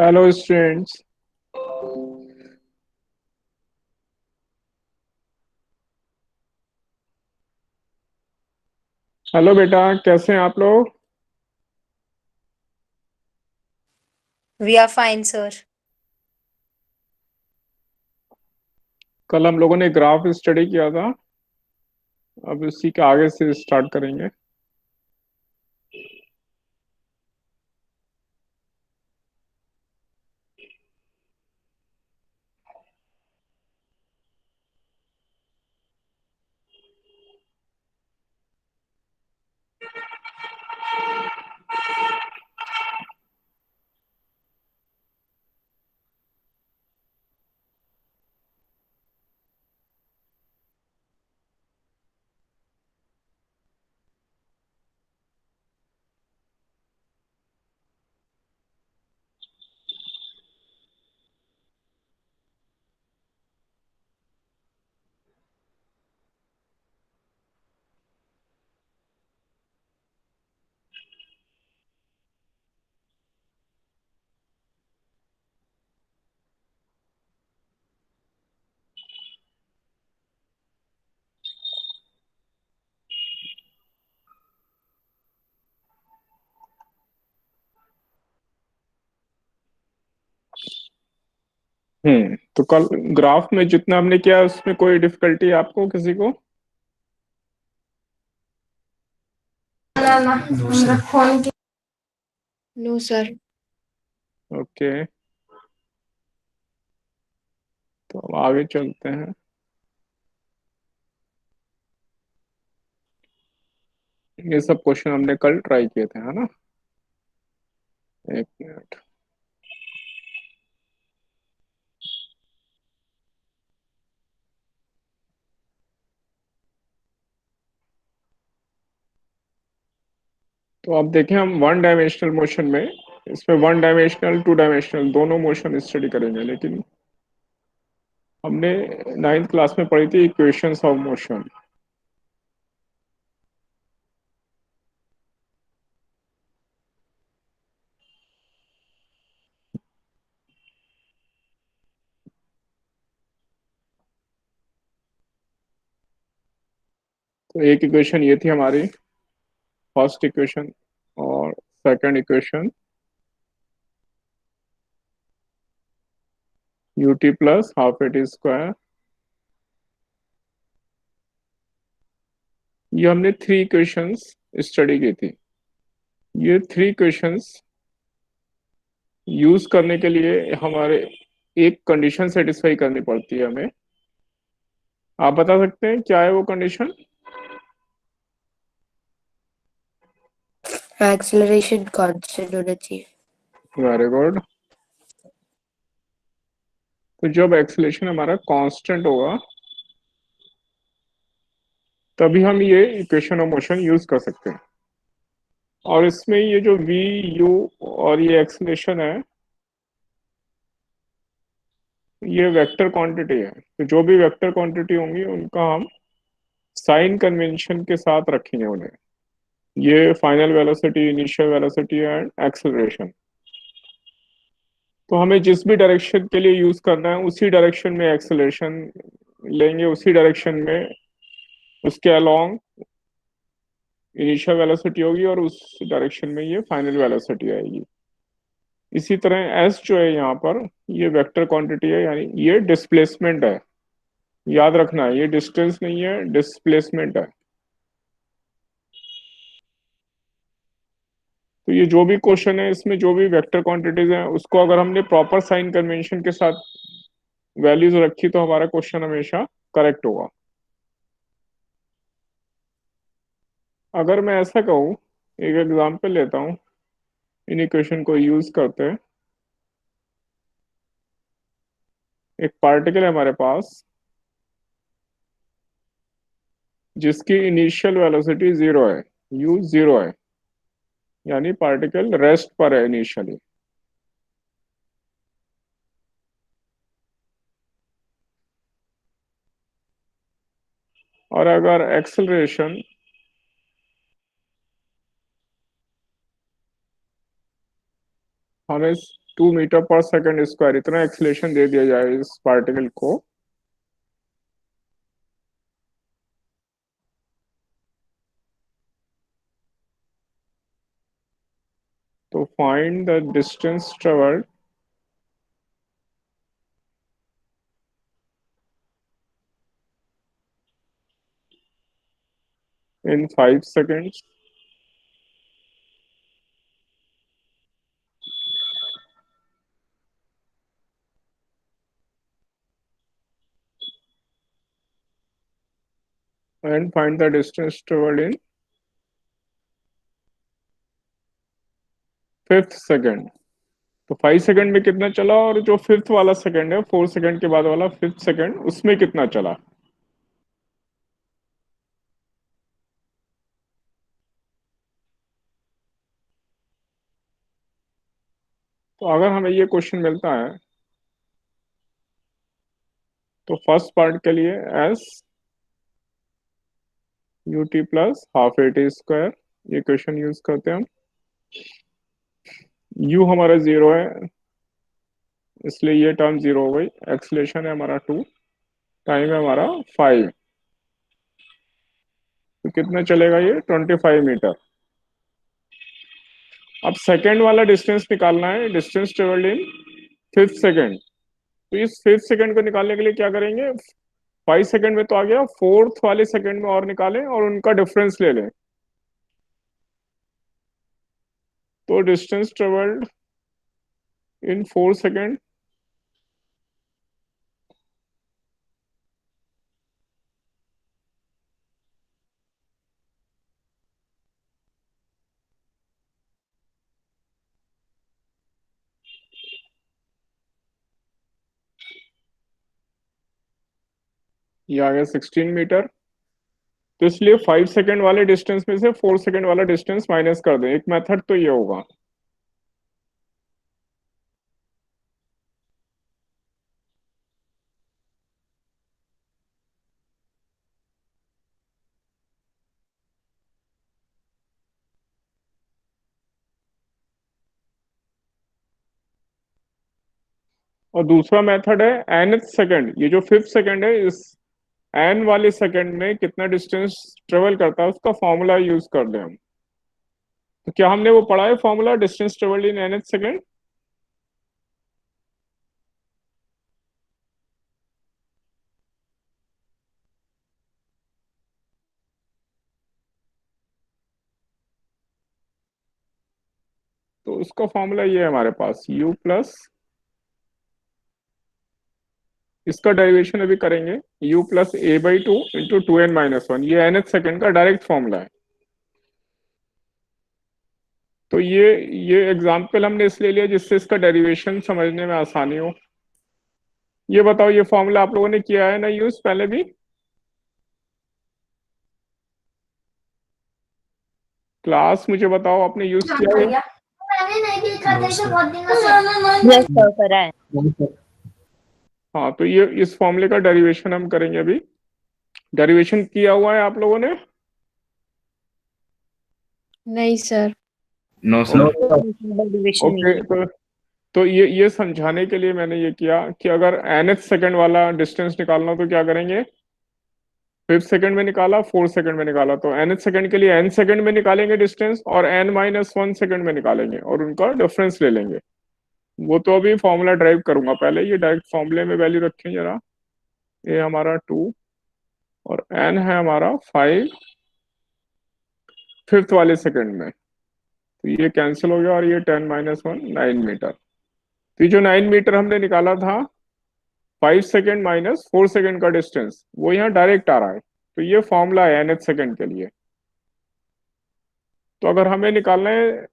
Hello students. Hello बेटा, कैसे हैं आप लोग? We are fine, sir. कल हम लोगों ने ग्राफ स्टडी किया था। अब उसी के आगे से स्टार्ट करेंगे। तो कल ग्राफ में जितना हमने किया उसमें कोई डिफिकल्टी आपको किसी को? ना ना हमरा फोन के नो सर। ओके, तो अब आगे चलते हैं। ये सब क्वेश्चन हमने कल ट्राई किए थे, है ना? एक मिनट। तो अब देखें, हम वन डायमेंशनल मोशन में, इसमें वन डायमेंशनल टू डायमेंशनल दोनों मोशन स्टडी करेंगे, लेकिन हमने नाइन्थ क्लास में पढ़ी थी इक्वेशंस ऑफ मोशन। तो एक इक्वेशन ये थी हमारी, फर्स्ट इक्वेशन। और second equation ut plus half eighty square. ये हमने थ्री इक्वेशंस स्टडी की थी। ये थ्री इक्वेशंस यूज करने के लिए हमारे एक कंडीशन सेटिस्फाई करनी पड़ती है हमें। आप बता सकते हैं क्या है वो कंडीशन? एक्सेलरेशन कांस्टेंट होना चाहिए। Very good. तो जब एक्सेलरेशन हमारा कांस्टेंट होगा तभी हम ये इक्वेशन ऑफ मोशन यूज कर सकते हैं। और इसमें ये जो v u और ये एक्सेलरेशन है, ये वेक्टर क्वांटिटी है। तो जो भी वेक्टर क्वांटिटी होंगी उनका हम साइन कन्वेंशन के साथ रखेंगे उन्हें। ये final velocity, initial velocity and acceleration. तो हमें जिस भी डायरेक्शन के लिए यूज करना है उसी डायरेक्शन में एक्सेलरेशन लेंगे, उसी डायरेक्शन में उसके अलोंग इनिशियल वेलोसिटी होगी और उस डायरेक्शन में ये फाइनल वेलोसिटी आएगी। इसी तरह एस जो है यहाँ पर, ये वेक्टर क्वांटिटी है, यानी ये डिस्प्लेसमेंट है। याद रखना है, ये डिस्टेंस नहीं है, डिस्प्लेसमेंट है। तो ये जो भी क्वेश्चन है, इसमें जो भी वेक्टर क्वांटिटीज हैं उसको अगर हमने प्रॉपर साइन कन्वेंशन के साथ वैल्यूज रखी तो हमारा क्वेश्चन हमेशा करेक्ट होगा। अगर मैं ऐसा कहूँ, एक एग्जांपल लेता हूँ, इन इक्वेशन को यूज करते हैं। एक पार्टिकल है हमारे पास जिसकी इनिशियल वेलोसिटी जीरो है, यू जीरो है, यानी पार्टिकल रेस्ट पर है इनिशियली। और अगर एक्सेलरेशन हमें 2 मीटर पर सेकंड स्क्वायर इतना एक्सीलरेशन दे दिया जाए इस पार्टिकल को, तो find the distance travelled in 5 seconds and find the distance traveled in 5th second. तो 5 सेकंड में कितना चला, और जो फिफ्थ वाला सेकंड है, 4 सेकंड के बाद वाला 5th सेकंड, उसमें कितना चला। तो अगर हमें ये क्वेश्चन मिलता है तो फर्स्ट पार्ट के लिए S U T plus half A T square, ये क्वेश्चन यूज करते हैं हम। यू हमारा 0 है, इसलिए ये टर्म 0 हो गई। एक्सलेशन है हमारा 2, टाइम है हमारा 5। तो कितना चलेगा ये, 25 मीटर। अब सेकेंड वाला डिस्टेंस निकालना है, distance travelled in 5th second. तो इस 5th सेकंड को निकालने के लिए क्या करेंगे, 5 सेकंड में तो आ गया, फोर्थ वाले सेकंड में और निकालें और उनका डिफरेंस ले लें। तो डिस्टेंस ट्रेवल्ड इन 4 सेकंड, ये आ गया 16 मीटर। तो इसलिए 5 सेकंड वाले डिस्टेंस में से 4 सेकंड वाला डिस्टेंस माइनस कर दें, एक मेथड तो ये होगा। और दूसरा मेथड है nth सेकंड, ये जो 5th सेकंड है, इस एन वाले सेकंड में कितना डिस्टेंस ट्रेवल करता है उसका फॉर्मूला यूज कर दें हम। तो क्या हमने वो पढ़ा है formula, distance travelled in nth second. तो उसका फॉर्मूला ये है हमारे पास, u प्लस, इसका डेरिवेशन अभी करेंगे, u प्लस a/2 × 2n - 1, ये nth सेकंड का डायरेक्ट फॉर्मूला है। तो ये एग्जाम्पल हमने इसलिए लिया जिससे इसका डेरिवेशन समझने में आसानी हो। ये बताओ, ये फॉर्मूला आप लोगों ने किया है ना यूज पहले भी, क्लास मुझे बताओ आपने यूज किया है। मैंने नहीं देखा था इसे बहुत दिनों से। यस सर, करा है। हाँ, तो ये इस फॉर्मूले का डेरिवेशन हम करेंगे अभी। डेरिवेशन किया हुआ है आप लोगों ने। नहीं सर। No sir. डेरिवेशन नहीं ओके, है। तो ये समझाने के लिए मैंने ये किया कि अगर nth सेकंड वाला डिस्टेंस निकालना हो तो क्या करेंगे, 5th सेकंड में निकाला, 4th सेकंड में निकाला, तो nth सेकंड के लिए n सेकंड में निकालेंगे डिस्टेंस, और n-1 सेकंड में निकालेंगे और उनका डिफरेंस ले लेंगे। वो तो अभी फॉर्मूला ड्राइव करूंगा, पहले ये डायरेक्ट फॉर्मूले में वैल्यू रखें जरा। ये हमारा 2 और n है हमारा 5 फिफ्थ वाले सेकंड में, तो ये कैंसिल हो गया, और ये 10-1 9 मीटर। तो ये जो 9 मीटर हमने निकाला था, 5 सेकंड माइनस 4 सेकंड का डिस्टेंस, वो यहाँ डायरेक्ट आ रहा है। तो ये फॉर्मूला है nth सेकंड के लिए। तो अगर हमें निकालना है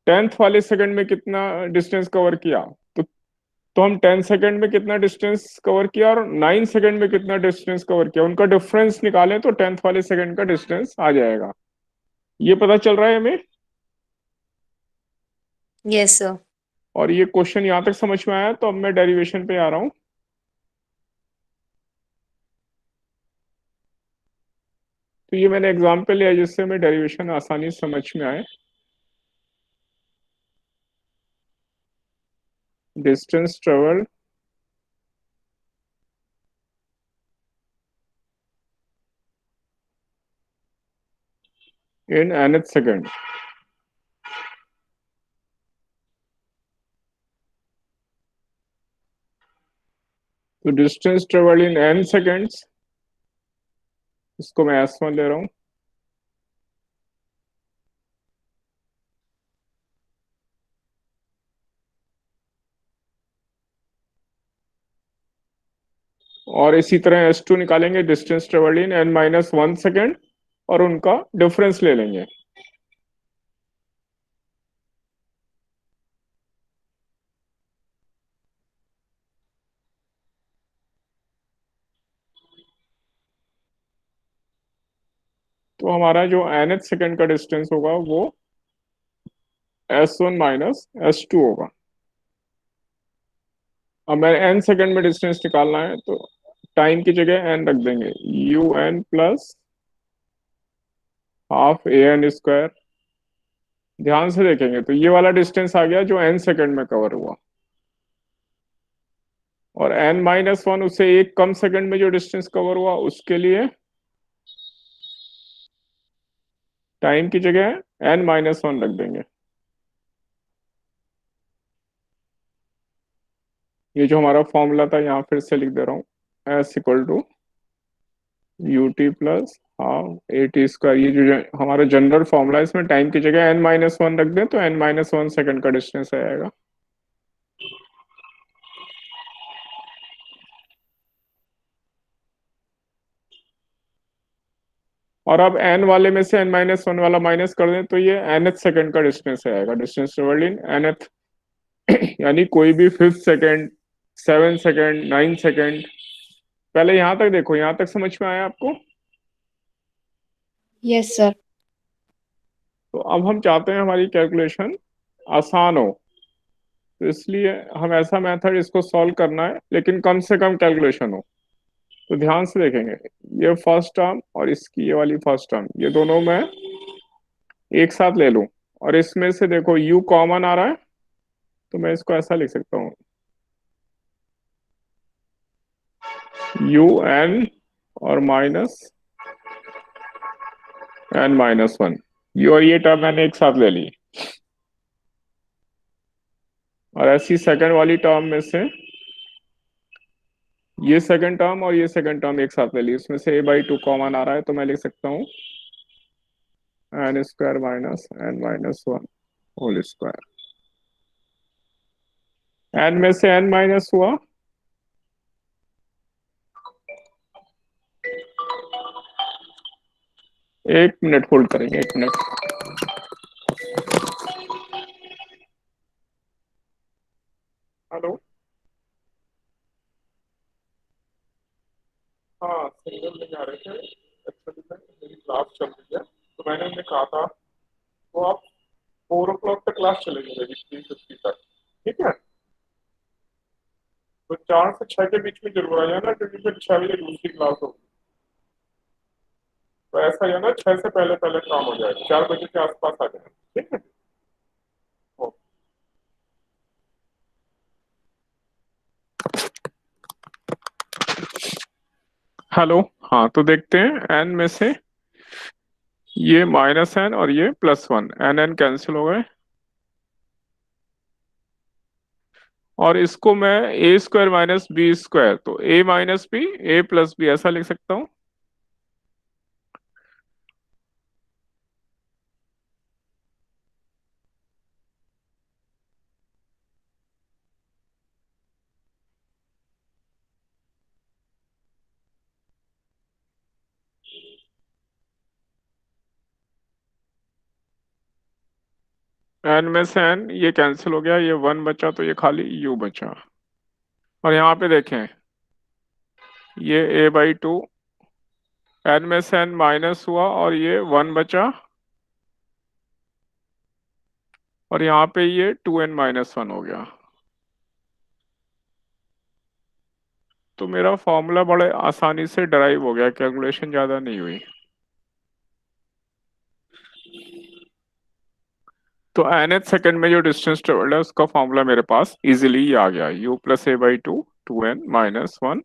10th वाले सेकंड में कितना डिस्टेंस कवर किया, तो हम 10 सेकंड में कितना डिस्टेंस कवर किया और 9 सेकंड में कितना डिस्टेंस कवर किया, उनका डिफरेंस निकालें तो 10th वाले सेकंड का डिस्टेंस आ जाएगा। ये पता चल रहा है हमें। Yes sir. और ये क्वेश्चन यहाँ तक समझ में आया, तो अब मैं डेरिवेशन पे आ रहा हूँ। तो ये मैंने एग्जाम्पल लिया जिससे हमें डेरिवेशन आसानी से समझ में आए। distance traveled in nth second. तो distance travel in n seconds, इसको मैं S1 ले रहा हूं। और इसी तरह S2 निकालेंगे, distance travel in n-1 second, और उनका डिफरेंस ले लेंगे। तो हमारा जो nth सेकेंड का डिस्टेंस होगा वो S1 माइनस S2 होगा। अब मैं n सेकेंड में डिस्टेंस निकालना है, तो टाइम की जगह n रख देंगे, UN plus half AN square. ध्यान से देखेंगे तो ये वाला डिस्टेंस आ गया जो n सेकेंड में कवर हुआ, और n-1 उससे एक कम सेकेंड में जो डिस्टेंस कवर हुआ उसके लिए टाइम की जगह n-1 रख देंगे। ये जो हमारा फॉर्मूला था यहाँ फिर से लिख दे रहा हूँ, S equal to UT plus half AT square. ये जो हमारा जनरल फॉर्मूला है, इसमें टाइम की जगह n-1 रख दें तो n-1 सेकेंड का डिस्टेंस आएगा। और अब n वाले में से n-1 वाला माइनस कर दें तो ये nth सेकेंड का डिस्टेंस आएगा, डिस्टेंस ट्रेवल्ड इन nth। यानी कोई भी 5th second, 7th second, 9th second. पहले यहां तक देखो, यहां तक समझ में आया आपको? Yes sir. तो अब हम चाहते हैं हमारी कैलकुलेशन आसान हो, तो इसलिए हम ऐसा मेथड इसको सॉल्व करना है लेकिन कम से कम कैलकुलेशन हो। तो ध्यान से देखेंगे, ये फर्स्ट टर्म और इसकी ये वाली फर्स्ट टर्म, ये दोनों मैं एक साथ ले लूं, और इसमें से देखो u कॉमन आ रहा है, तो मैं इसको ऐसा लिख सकता हूँ, UN और माइनस n-1। ये और ये टर्म मैंने एक साथ ले ली, और ऐसी सेकंड वाली टर्म में से ये सेकंड टर्म और ये सेकंड टर्म एक साथ ले ली, इसमें से a/2 कॉमन आ रहा है, तो मैं लिख सकता हूँ n² minus n-1 whole square. n में से n माइनस हुआ, एक मिनट होल्ड करेंगे, एक मिनट। हेलो, हाँ सिंगल में जा रहे थे, एक्चुअली में मेरी क्लास चल रही है, तो मैंने उन्हें कहा था तो आप 4 o'clock तक क्लास चलेगी मेरी, 3:50 तक, ठीक है? तो 4 से 6 के बीच में जरूर आ जाना, क्योंकि फिर 6 बजे दूसरी क्लास होगी। तो ऐसा है ना, 6 से पहले पहले काम हो जाएगा, 4 बजे के आसपास आ जाए, ठीक है? ओ, हेलो, हाँ तो देखते हैं n में से ये -n और ये +1, n कैंसिल हो गए, और इसको मैं a² माइनस b², तो a minus B, a plus B, ऐसा लिख सकता हूँ। n में से n ये कैंसिल हो गया, ये 1 बचा, तो ये खाली u बचा। और यहाँ पे देखें, ये a/2, n में से n माइनस हुआ और ये 1 बचा, और यहाँ पे ये 2n-1 हो गया। तो मेरा फॉर्मूला बड़े आसानी से डराइव हो गया, कैलकुलेशन ज्यादा नहीं हुई। तो nth सेकंड में जो डिस्टेंस ट्रेवल्ड है उसका फॉर्मूला मेरे पास इजीली आ गया, u+a/2 2n-1।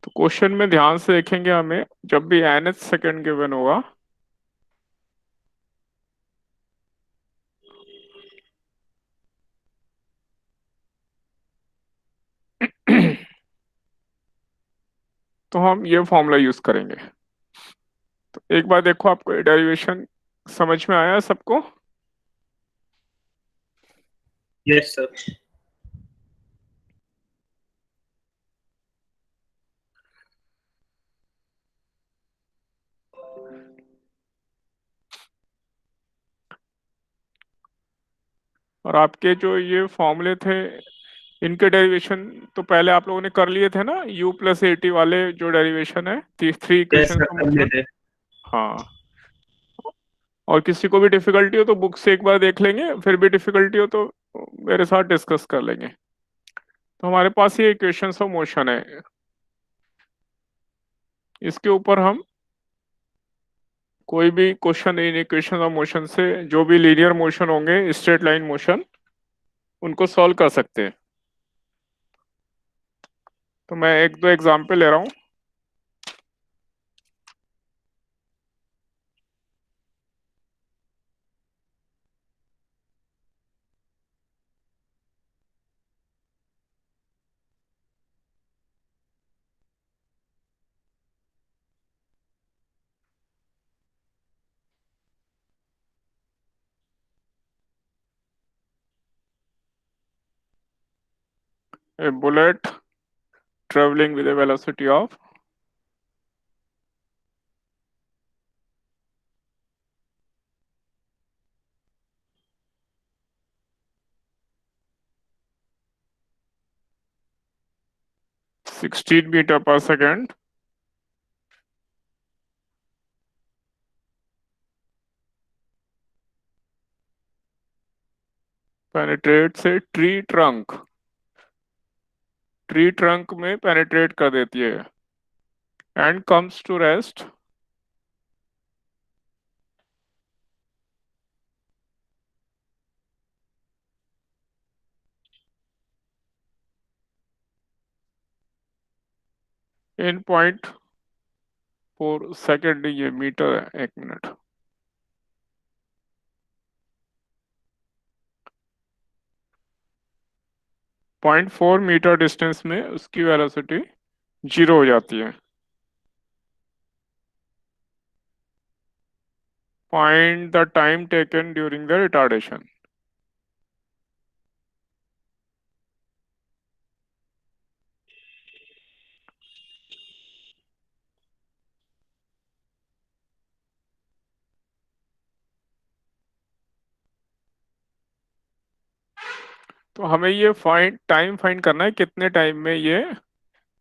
तो क्वेश्चन में ध्यान से देखेंगे, हमें जब भी nth सेकंड गिवन होगा तो हम ये फॉर्मूला यूज करेंगे। तो एक बार देखो, आपको डेरिवेशन समझ में आया सबको? Yes sir. और आपके जो ये फॉर्मूले थे, इनके डेरिवेशन तो पहले आप लोगों ने कर लिए थे ना, u+at वाले जो डेरिवेशन है, three yes equation sir, of कर मोशन। लेते। हाँ, और किसी को भी डिफिकल्टी हो तो बुक से एक बार देख लेंगे, फिर भी डिफिकल्टी हो तो मेरे साथ डिस्कस कर लेंगे। तो हमारे पास ये इक्वेशंस ऑफ मोशन है, इसके ऊपर हम कोई भी question in equation of motion से, जो भी लीनियर मोशन होंगे, स्ट्रेट लाइन मोशन, उनको सॉल्व कर सकते हैं। तो मैं एक दो एग्जाम्पल ले रहा हूँ। A bullet traveling with a velocity of 16 meter per second penetrates a tree trunk में पेनिट्रेट कर देती है and comes to rest in 0.4 second. ये मीटर है, 1 मिनट। 0.4 मीटर डिस्टेंस में उसकी वेलोसिटी 0 हो जाती है। Find the time taken during the retardation. तो हमें ये टाइम फाइंड करना है, कितने टाइम में ये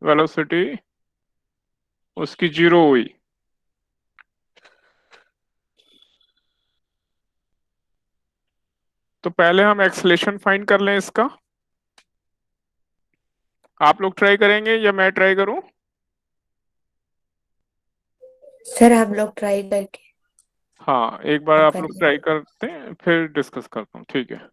वेलोसिटी उसकी 0 हुई। तो पहले हम एक्सलेशन फाइंड कर लें इसका। आप लोग ट्राई करेंगे या मैं ट्राई करूं? सर आप लोग ट्राई करके हाँ, एक बार आप आप कर लोग लें। ट्राई करते हैं, फिर डिस्कस करता हूँ, ठीक है?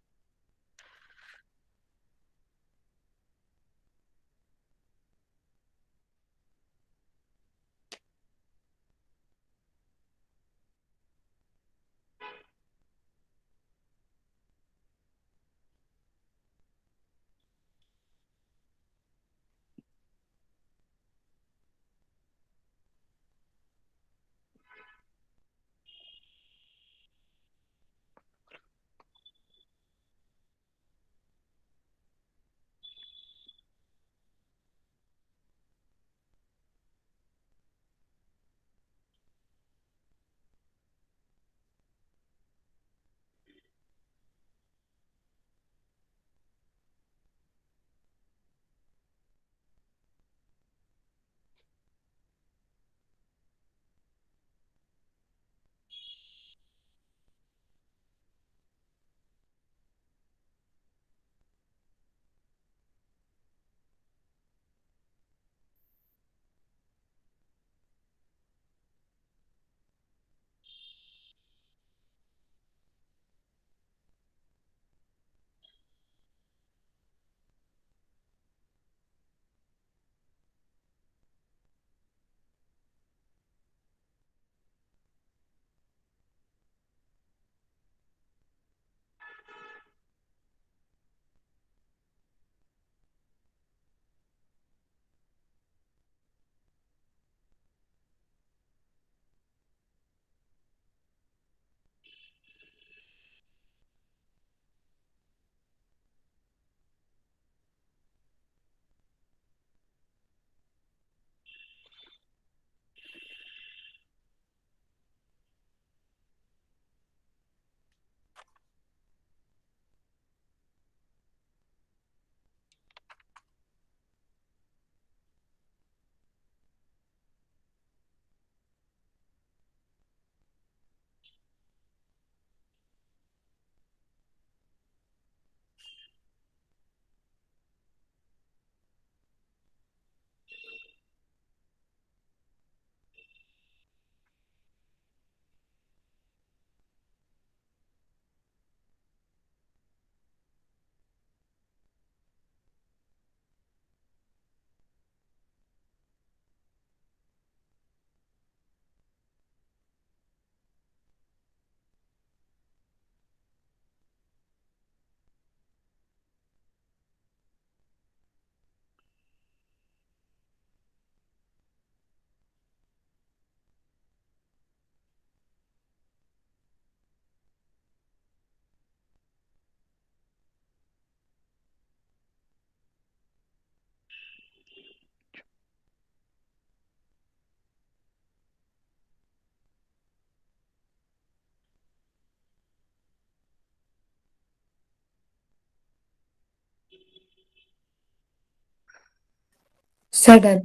Sir done.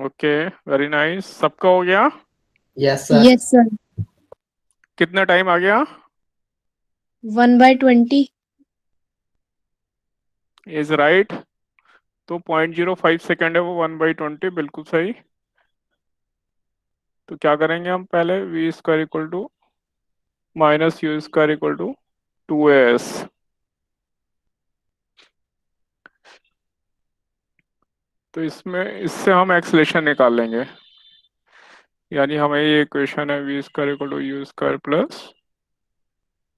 Okay, very nice. सबका हो गया? Yes, sir. Yes sir. कितना टाइम आ गया? 1/20। Is right. तो 0.05 सेकेंड है वो, 1/20, बिल्कुल सही। तो क्या करेंगे हम? पहले V square equal to minus U square equal to 2as। तो इससे हम एक्सलेशन निकाल लेंगे। यानी हमें ये इक्वेशन है V square equal to U square plus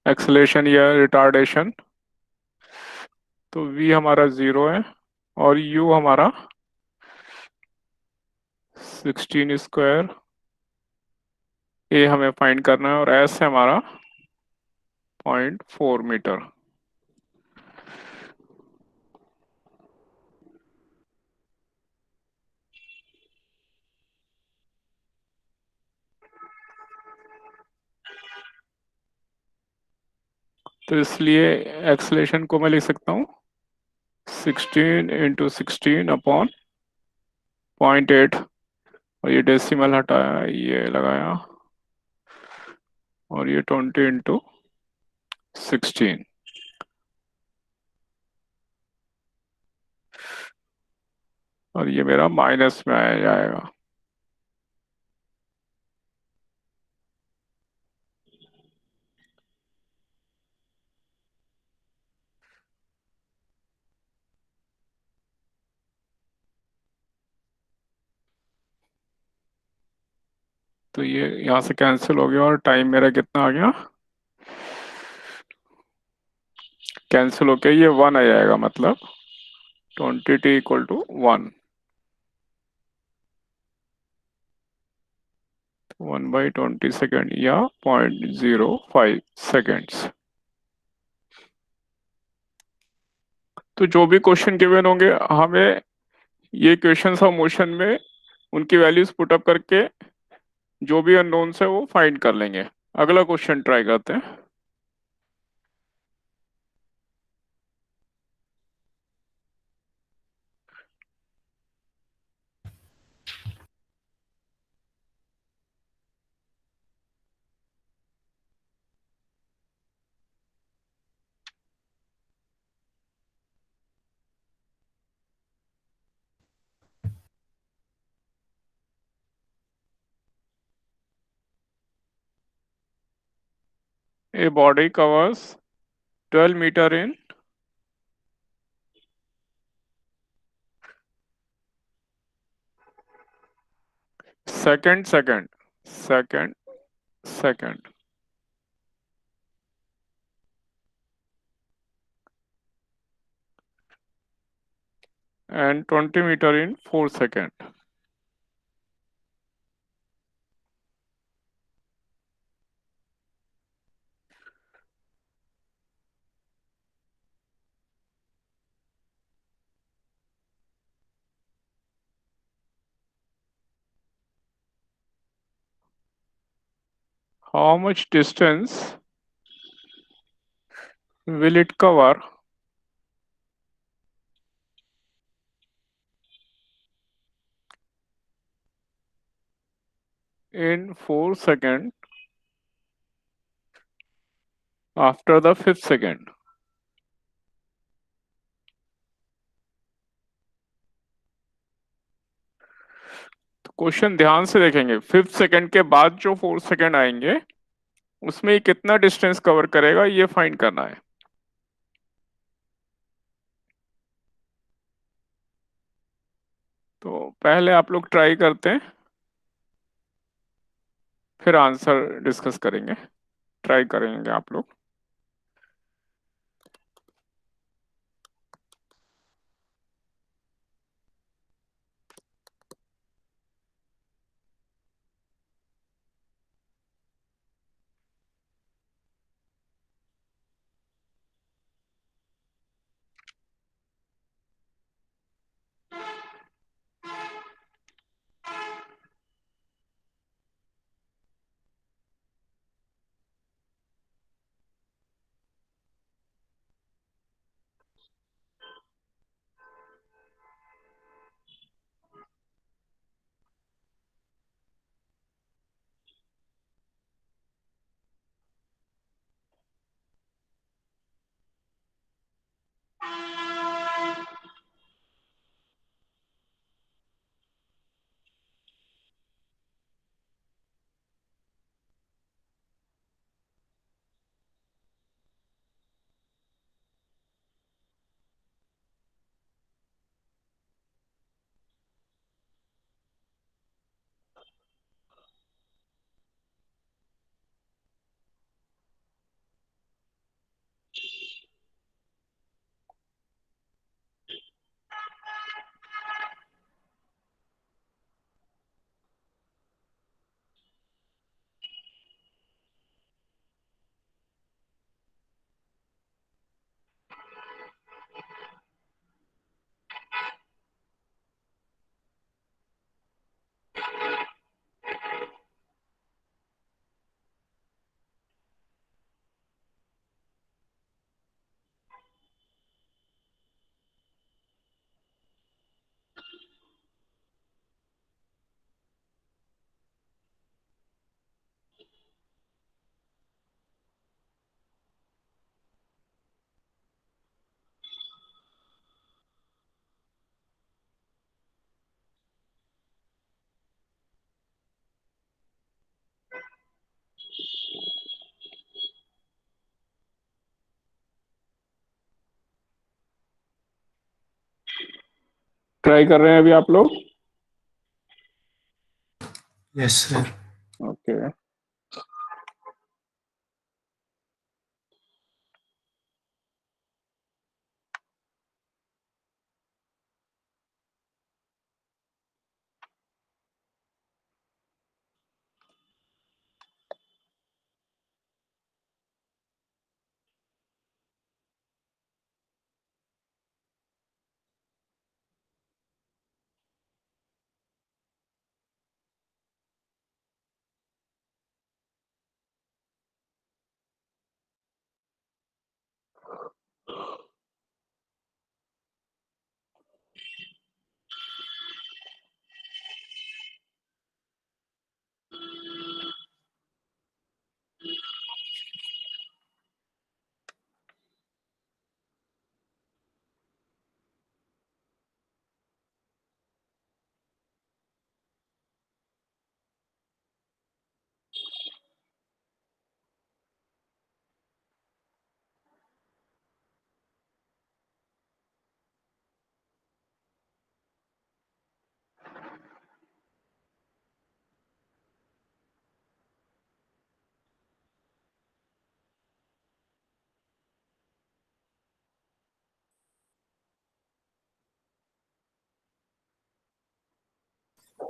acceleration या रिटार्डेशन। तो v हमारा 0 है और u हमारा 16 स्क्वायर। a हमें फाइंड करना है और s है हमारा 0.4 मीटर। तो इसलिए एक्सलेशन को मैं लिख सकता हूँ 16 × 16 अपॉन 0.8। और ये डेसिमल हटाया, ये लगाया, और ये 20 × 16। और ये मेरा माइनस में आ जाएगा। तो ये यहाँ से कैंसिल हो गया और टाइम मेरा कितना आ गया? कैंसिल होके ये 1 आ जाएगा, मतलब 20t इक्वल टू 1। 1/20 सेकेंड या 0.05 सेकेंड्स। तो जो भी क्वेश्चन गिवन होंगे, हमें ये क्वेश्चंस ऑफ मोशन में उनकी वैल्यूज पुटअप करके जो भी अननोन्स है वो फाइंड कर लेंगे। अगला क्वेश्चन ट्राई करते हैं। A body covers 12 meter in second and 20 meter in 4 seconds. How much distance will it cover in 4 seconds after the 5th second? तो क्वेश्चन ध्यान से देखेंगे। 5th सेकंड के बाद जो 4 सेकंड आएंगे उसमें ये कितना डिस्टेंस कवर करेगा, ये फाइंड करना है। तो पहले आप लोग ट्राई करते हैं, फिर आंसर डिस्कस करेंगे। ट्राई करेंगे आप लोग। ट्राई कर रहे हैं अभी आप लोग? Yes sir. Okay,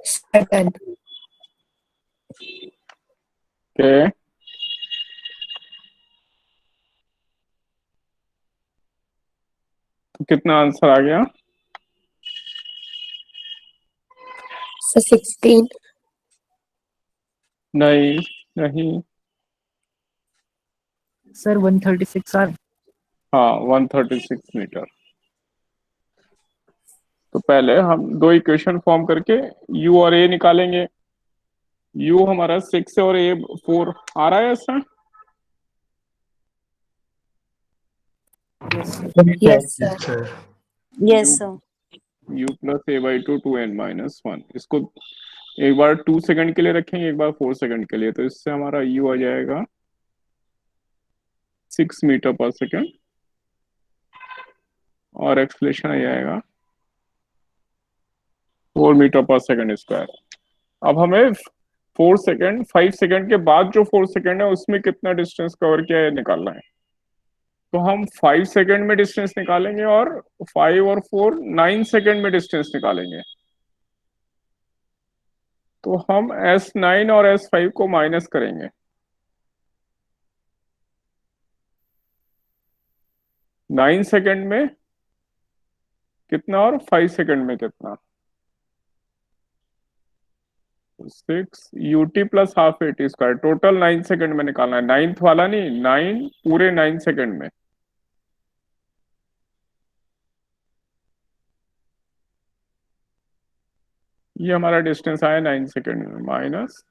Second. Okay, तो कितना आंसर आ गया? So 16. नहीं, नहीं, सर 136 आर। हाँ 136 मीटर। तो पहले हम दो इक्वेशन फॉर्म करके u और a निकालेंगे। u हमारा 6 है और a 4 आ रहा है ऐसा। Yes, sir. Yes sir. Yes, sir. u plus a by 2n-1। इसको एक बार 2 सेकंड के लिए रखेंगे, एक बार 4 सेकंड के लिए, तो इससे हमारा u आ जाएगा 6 मीटर पर सेकंड और एक्सलेशन आ जाएगा 4 मीटर पर सेकंड स्क्वायर। अब हमें 4 सेकंड 5 सेकंड के बाद जो 4 सेकंड है उसमें कितना डिस्टेंस कवर किया है निकालना है। तो हम 5 सेकंड में डिस्टेंस निकालेंगे और 5 और 4 9 सेकंड में डिस्टेंस निकालेंगे। तो हम S9 और S5 को माइनस करेंगे। 9 सेकंड में कितना और 5 सेकंड में कितना? 6 UT plus half AT square. Total 9 second में निकालना है, 9th वाला नहीं, 9 पूरे 9 सेकंड में। ये हमारा डिस्टेंस आया 9 सेकंड में माइनस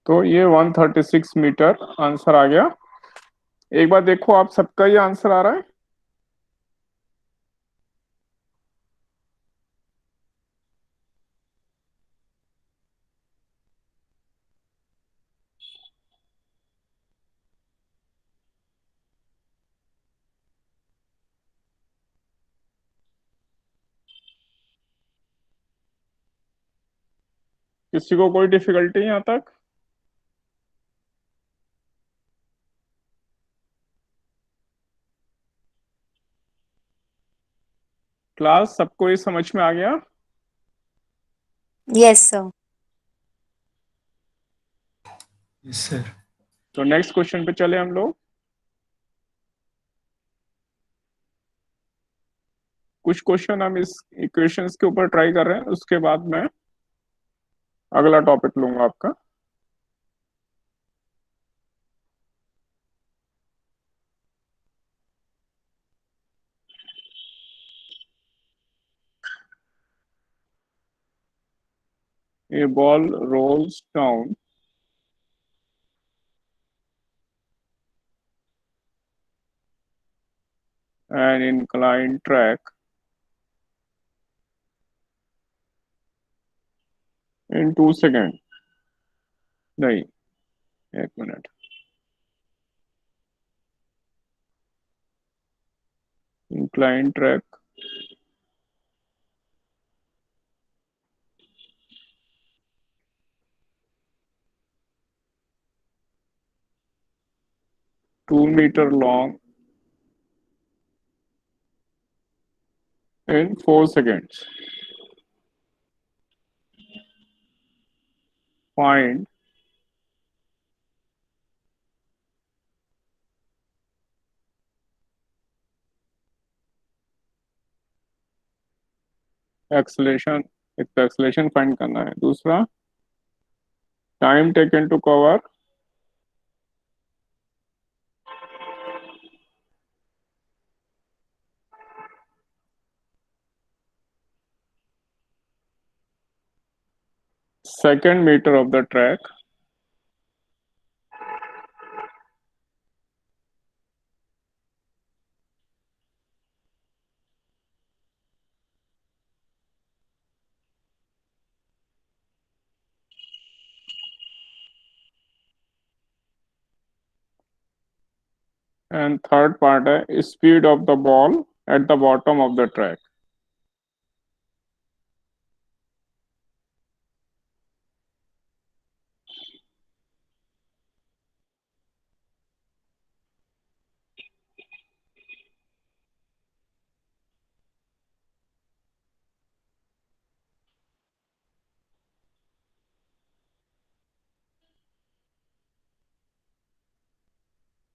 तो ये 136 मीटर आंसर आ गया। एक बार देखो आप सबका ये आंसर आ रहा है? किसी को कोई डिफिकल्टी यहाँ तक? क्लास सबको ये समझ में आ गया? Yes, sir. Yes sir. तो नेक्स्ट क्वेश्चन पे चले हम लोग। कुछ क्वेश्चन हम इस इक्वेशंस के ऊपर ट्राई कर रहे हैं, उसके बाद मैं अगला टॉपिक लूंगा आपका। A ball rolls down an inclined track in 2 seconds. नहीं, 1 minute. Inclined track (2 meter) long in 4 seconds. Find acceleration. एक तो acceleration find करना है. दूसरा, time taken to cover second meter of the track. And third part है speed of the ball at the bottom of the track.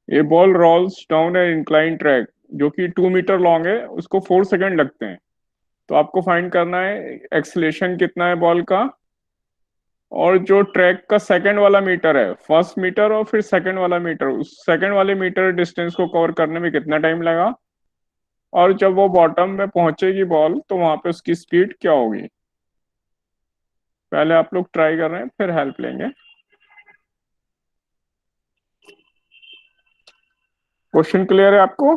ये ball rolls down ए incline track जो कि 2 metre long है, उसको 4 second लगते हैं. तो आपको फाइंड करना है एक्सलेशन कितना है बॉल का, और जो ट्रैक का सेकंड वाला मीटर है, फर्स्ट मीटर और फिर सेकंड वाला मीटर, उस सेकंड वाले मीटर डिस्टेंस को कवर करने में कितना टाइम लगा, और जब वो बॉटम में पहुंचेगी बॉल तो वहां पे उसकी स्पीड क्या होगी. पहले आप लोग ट्राई कर रहे हैं, फिर हेल्प लेंगे. क्वेश्चन क्लियर है आपको?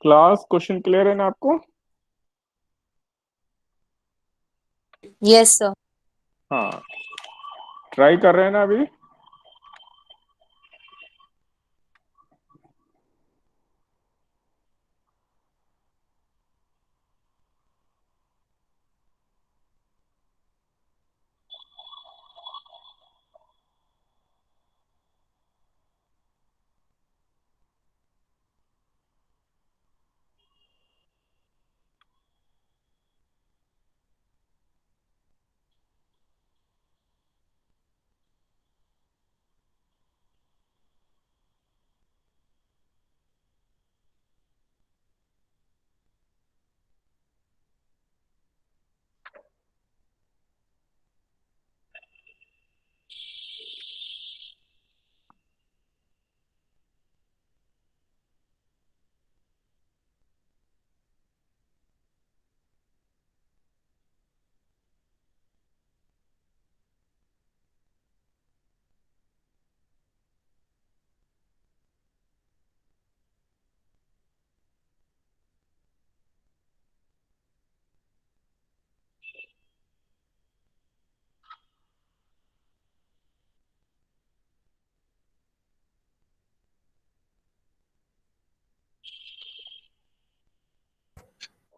क्लास क्वेश्चन क्लियर है ना आपको? Yes, sir. हाँ, ट्राई कर रहे हैं ना अभी?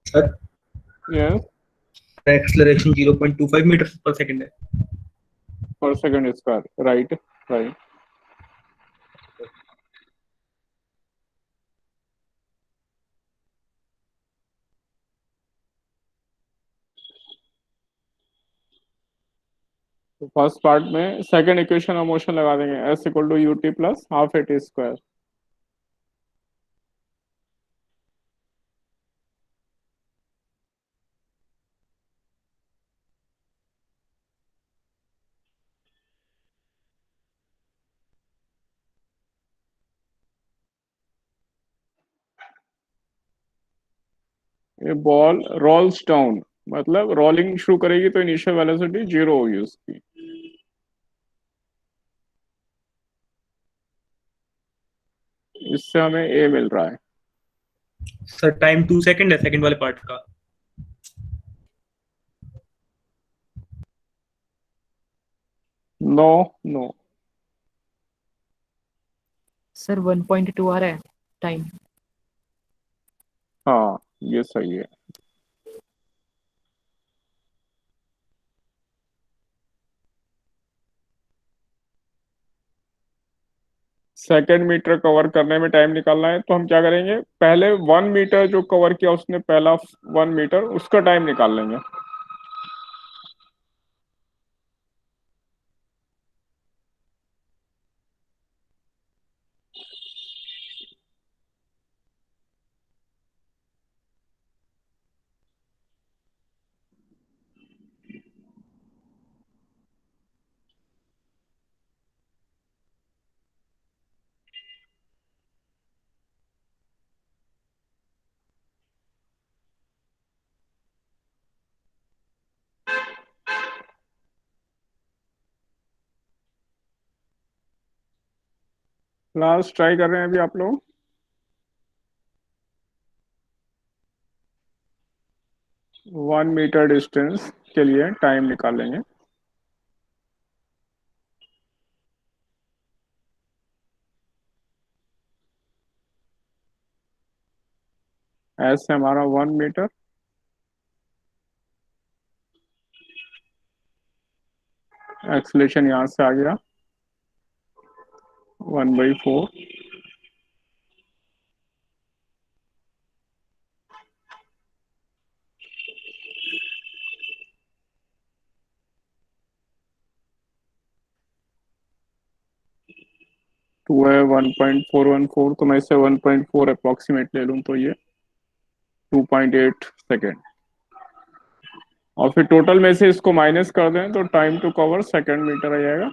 सर यस, एक्सेलरेशन 0.25 मीटर पर सेकंड है. पर सेकंड स्क्वायर. Right, right. तो फर्स्ट पार्ट में सेकंड इक्वेशन ऑफ मोशन लगा देंगे, S equal to U T plus half A T square. A ball rolls down, मतलब रोलिंग शुरू करेगी तो इनिशियल वेलोसिटी 0 होगी उसकी। इससे हमें ए मिल रहा है। सर टाइम 2 सेकंड है सेकंड वाले पार्ट का। No no. सर 1.2 आ रहा है टाइम। हाँ ये सही है। सेकेंड मीटर कवर करने में टाइम निकालना है तो हम क्या करेंगे, पहले 1 मीटर जो कवर किया उसने पहला 1 मीटर, उसका टाइम निकाल लेंगे। लास्ट ट्राई कर रहे हैं अभी आप लोग। 1 मीटर डिस्टेंस के लिए टाइम निकाल लेंगे। ऐसे हमारा 1 मीटर, एक्सलेशन यहाँ से आ गया 1/4। 2 है 1.414, तो मैं इसे 1.4 अप्रोक्सीमेट ले लूँ तो ये 2.8 सेकेंड। और फिर टोटल में से इसको माइनस कर दें तो time to cover second metre आ जाएगा।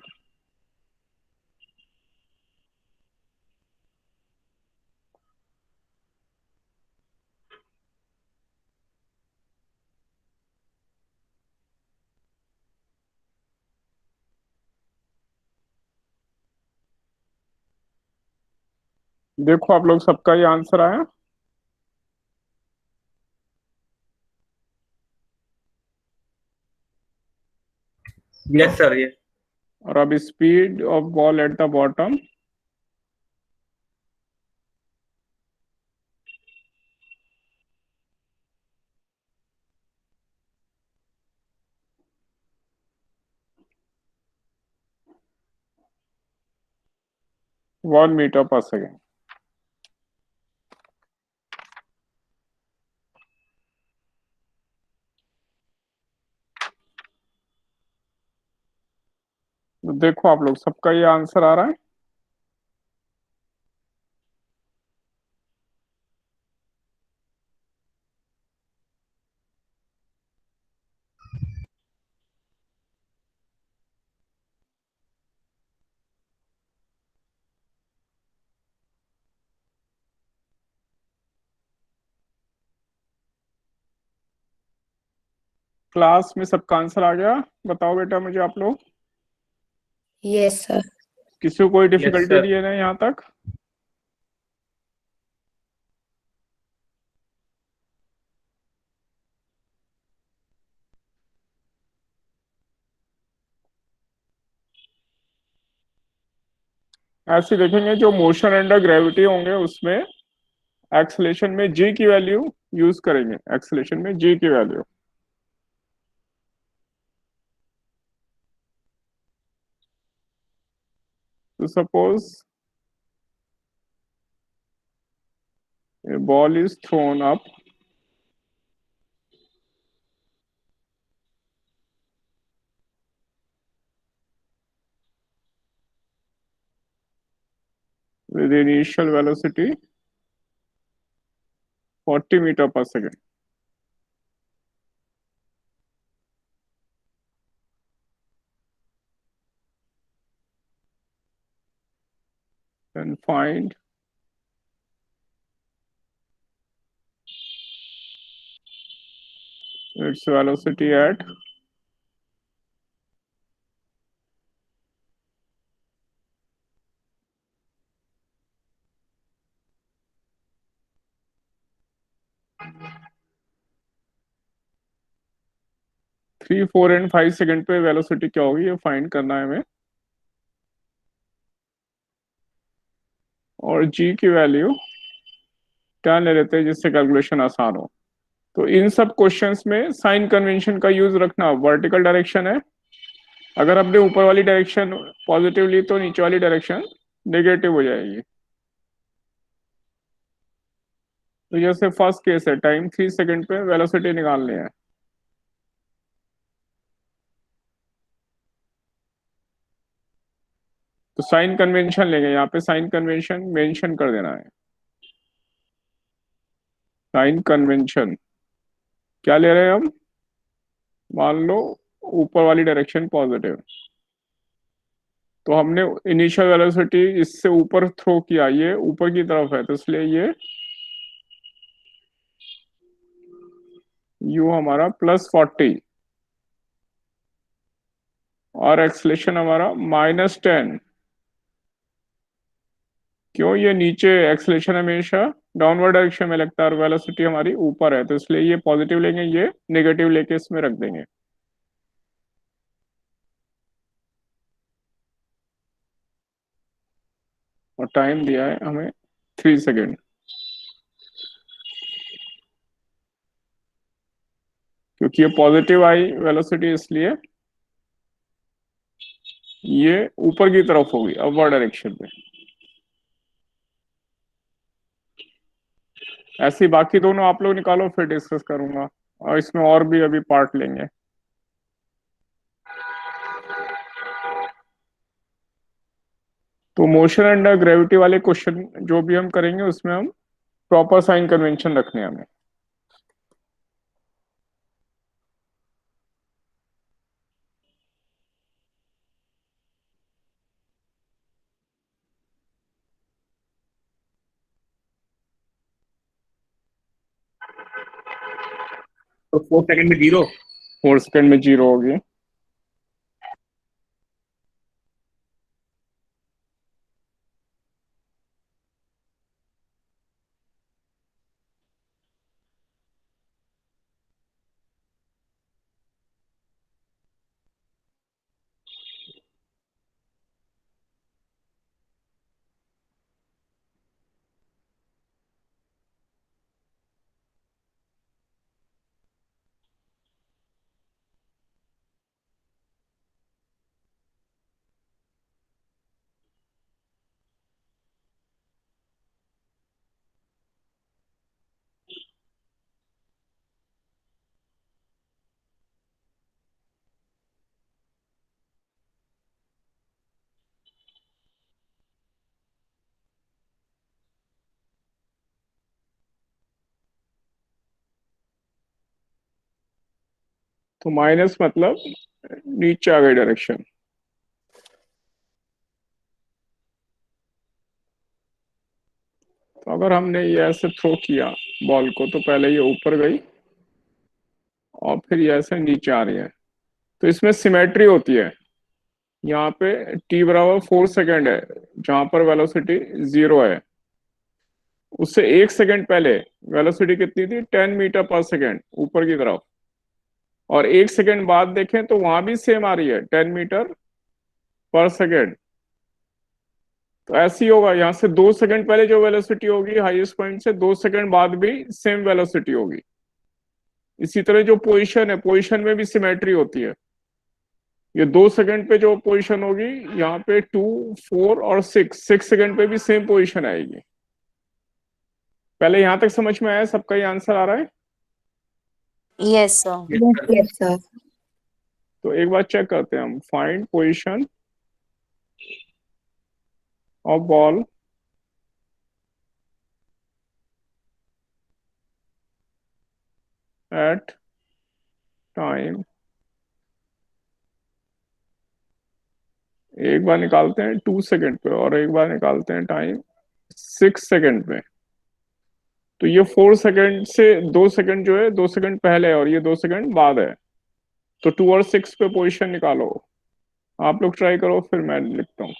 देखो आप लोग सबका ये आंसर आया। यस सर ये। और अब speed of ball at the bottom, one metre पर सेकेंड। तो देखो आप लोग सबका ये आंसर आ रहा है। क्लास में सबका आंसर आ गया, बताओ बेटा मुझे आप लोग। Yes, sir. किसी को कोई यस डिफिकल्टी सर। नहीं है ना यहाँ तक? ऐसे देखेंगे जो मोशन अंडर ग्रेविटी होंगे उसमें एक्सलेशन में जी की वैल्यू यूज करेंगे, एक्सलेशन में जी की वैल्यू। तो suppose a ball is thrown up with initial velocity 40 meter per second, then find its velocity at three four and 5 second पे वेलोसिटी क्या होगी ये फाइंड करना है हमें। और जी की वैल्यू क्या ले लेते हैं जिससे कैलकुलेशन आसान हो। तो इन सब क्वेश्चंस में साइन कन्वेंशन का यूज रखना। वर्टिकल डायरेक्शन है, अगर हमने ऊपर वाली डायरेक्शन पॉजिटिव ली तो नीचे वाली डायरेक्शन नेगेटिव हो जाएगी। तो जैसे फर्स्ट केस है, टाइम 3 सेकेंड पे वेलोसिटी निकालनी है। तो साइन कन्वेंशन लेंगे, यहाँ पे साइन कन्वेंशन मेंशन कर देना है। साइन कन्वेंशन क्या ले रहे हैं हम, मान लो ऊपर वाली डायरेक्शन पॉजिटिव, तो हमने इनिशियल वेलोसिटी इससे ऊपर थ्रो किया, ये ऊपर की तरफ है तो इसलिए ये यू हमारा +40 और एक्सलेशन हमारा -10। क्यों, ये नीचे एक्सलेशन हमेशा डाउनवर्ड डायरेक्शन में लगता है और वेलोसिटी हमारी ऊपर है, तो इसलिए ये पॉजिटिव लेंगे, ये नेगेटिव लेके इसमें रख देंगे। और टाइम दिया है हमें 3 सेकेंड। क्योंकि ये पॉजिटिव आई वेलोसिटी इसलिए ये ऊपर की तरफ होगी, अपवर्ड डायरेक्शन में। ऐसे ही बाकी दोनों आप लोग निकालो, फिर डिस्कस करूंगा, और इसमें और भी अभी पार्ट लेंगे। तो मोशन अंडर ग्रेविटी वाले क्वेश्चन जो भी हम करेंगे उसमें हम प्रॉपर साइन कन्वेंशन रखने हैं हमें। तो 4 सेकंड में 0। 4 सेकेंड में 0 होगी। तो माइनस मतलब नीचे आ गई डायरेक्शन। तो अगर हमने ये ऐसे थ्रो किया बॉल को, तो पहले ये ऊपर गई और फिर ये ऐसे नीचे आ रही है, तो इसमें सिमेट्री होती है। यहाँ पे t बराबर 4 सेकेंड है, जहां पर वेलोसिटी 0 है, उससे 1 सेकेंड पहले वेलोसिटी कितनी थी, 10 मीटर पर सेकेंड ऊपर की तरफ। और 1 सेकेंड बाद देखें तो वहां भी सेम आ रही है, 10 मीटर पर सेकेंड। तो ऐसे ही होगा, यहाँ से 2 सेकेंड पहले जो वेलोसिटी होगी हाईएस्ट पॉइंट से, 2 सेकेंड बाद भी सेम वेलोसिटी होगी। इसी तरह जो पोजीशन है, पोजीशन में भी सिमेट्री होती है। ये 2 सेकेंड पे जो पोजीशन होगी, यहाँ पे 2, 4 और 6 सेकेंड पे भी सेम पोजीशन आएगी। पहले यहां तक समझ में आया, सबका ही आंसर आ रहा है। Yes, sir. Yes, sir. तो एक बार चेक करते हैं हम, find position of ball at time. एक बार निकालते हैं 2 सेकेंड पे और एक बार निकालते हैं टाइम 6 सेकेंड पे। तो ये 4 सेकंड से 2 सेकंड जो है 2 सेकंड पहले है और ये 2 सेकंड बाद है। तो 2 और 6 पे पोजीशन निकालो। आप लोग ट्राई करो, फिर मैं लिखता हूँ।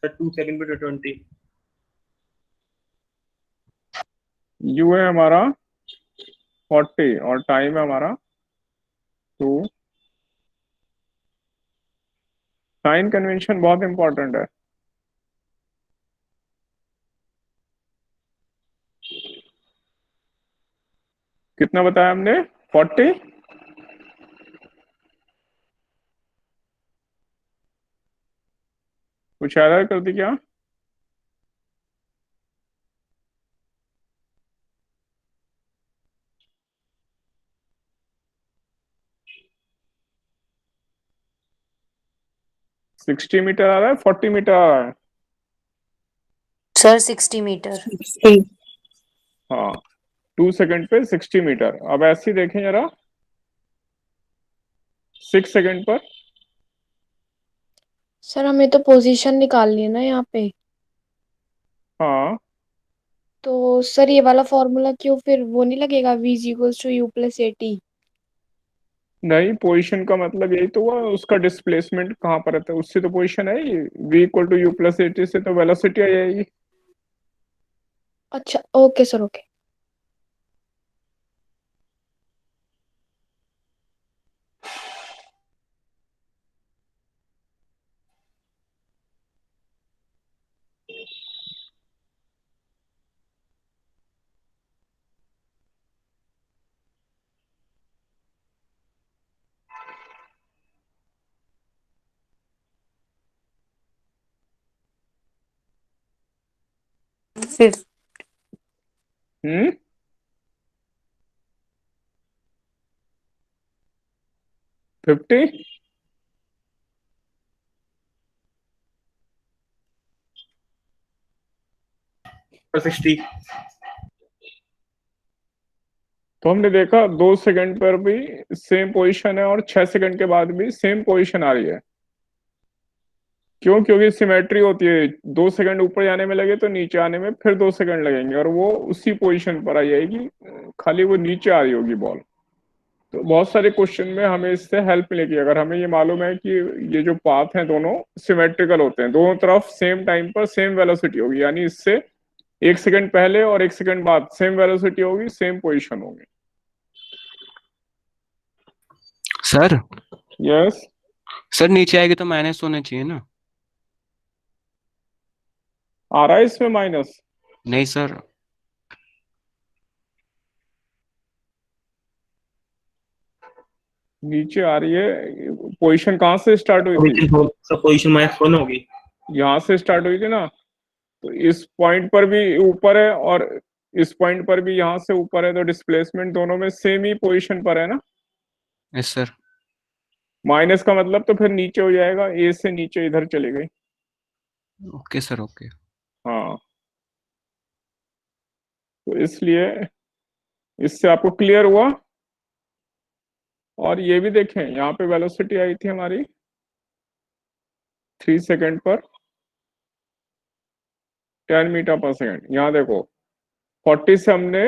सर 2 सेकंड पे 20। यू है हमारा 40 और टाइम है हमारा 2। साइन कन्वेंशन बहुत इंपॉर्टेंट है। कितना बताया हमने? 40। कुछ एरर कर दी क्या? सिक्सटी मीटर आ रहा है, 40 मीटर आ रहा है? Sir 60 metre. हाँ, 2 सेकंड पे 60 मीटर। अब ऐसे ही देखें जरा, 6 सेकंड पर। सर हमें तो पोजीशन निकालनी है ना यहाँ पे। हाँ, तो सर ये वाला फॉर्मूला क्यों फिर वो नहीं लगेगा, v equals to U plus A T? नहीं, पोजीशन का मतलब यही तो हुआ, उसका डिस्प्लेसमेंट कहाँ पर रहता है, उससे तो पोजीशन है ही। v equal to U plus AT से तो वेलोसिटी आ जाएगी। अच्छा ओके सर ओके। फिफ्थ। 50। पर 60। तो हमने देखा 2 सेकंड पर भी सेम पोजीशन है और 6 सेकंड के बाद भी सेम पोजीशन आ रही है। क्यों? क्योंकि सिमेट्री होती है। 2 सेकंड ऊपर जाने में लगे तो नीचे आने में फिर 2 सेकंड लगेंगे और वो उसी पोजीशन पर आ जाएगी, खाली वो नीचे आ रही होगी बॉल। तो बहुत सारे क्वेश्चन में हमें इससे हेल्प मिलेगी अगर हमें ये मालूम है कि ये जो पाथ हैं दोनों सिमेट्रिकल होते हैं, दोनों तरफ सेम टाइम पर सेम वेलोसिटी होगी, यानी इससे 1 सेकंड पहले और 1 सेकंड बाद सेम वेलोसिटी होगी, सेम पोजीशन होगी। Sir yes. सर नीचे आएगी तो माइनस होना चाहिए ना? आ रहा है इसमें माइनस? नहीं सर। नीचे आ रही है। पोजीशन कहाँ से स्टार्ट हुई थी? पोजीशन -1 होगी। यहाँ से स्टार्ट हुई थी ना, तो इस पॉइंट पर भी ऊपर है और इस पॉइंट पर भी यहाँ से ऊपर है, तो डिस्प्लेसमेंट दोनों में सेम ही पोजीशन पर है ना। Yes sir. माइनस का मतलब तो फिर नीचे हो जाएगा, ए से नीचे इधर चली गई। Okay sir okay. हाँ, तो इसलिए इससे आपको क्लियर हुआ। और ये भी देखें, यहाँ पे वेलोसिटी आई थी हमारी 3 सेकंड पर 10 मीटर पर सेकंड। यहाँ देखो 40 से हमने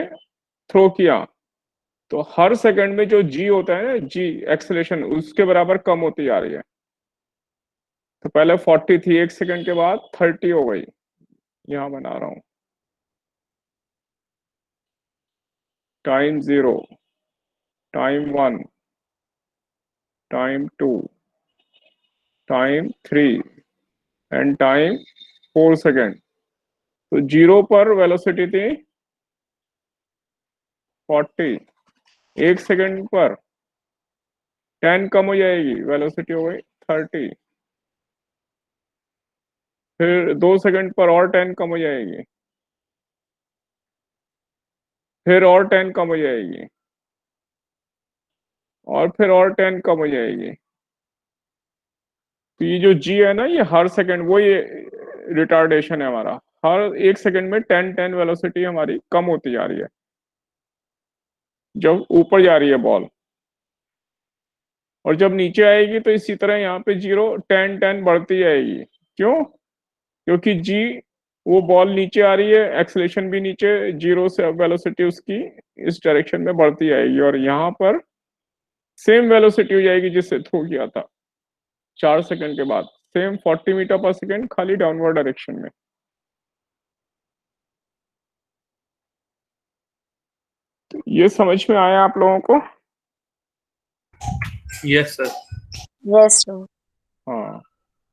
थ्रो किया, तो हर सेकंड में जो जी होता है ना, जी एक्सेलेरेशन, उसके बराबर कम होती जा रही है। तो पहले 40 थी, 1 सेकंड के बाद 30 हो गई। यहाँ बना रहा हूं, time 0, time 1, time 2, time 3 and time 4 second. तो 0 पर वेलोसिटी थी 40, 1 सेकंड पर 10 कम हो जाएगी, वेलोसिटी हो गई 30। फिर 2 सेकंड पर और 10 कम हो जाएगी, फिर और 10 कम हो जाएगी, और फिर और 10 कम हो जाएगी। तो ये जो जी है ना, ये हर सेकंड, वो ये रिटार्डेशन है हमारा, हर 1 सेकंड में 10 10 वेलोसिटी हमारी कम होती जा रही है। जब ऊपर जा रही है बॉल, और जब नीचे आएगी तो इसी तरह यहाँ पे 0 10 10 बढ़ती जाएगी। क्यों? क्योंकि जी, वो बॉल नीचे आ रही है, एक्सेलेरेशन भी नीचे, 0 से अब वेलोसिटी उसकी इस डायरेक्शन में बढ़ती जाएगी, और यहाँ पर सेम वेलोसिटी हो जाएगी जिससे थ्रो किया था 4 सेकंड के बाद, सेम 40 मीटर पर सेकंड, खाली डाउनवर्ड डायरेक्शन में। तो ये समझ में आया आप लोगों को? Yes sir. Yes, sir. हाँ,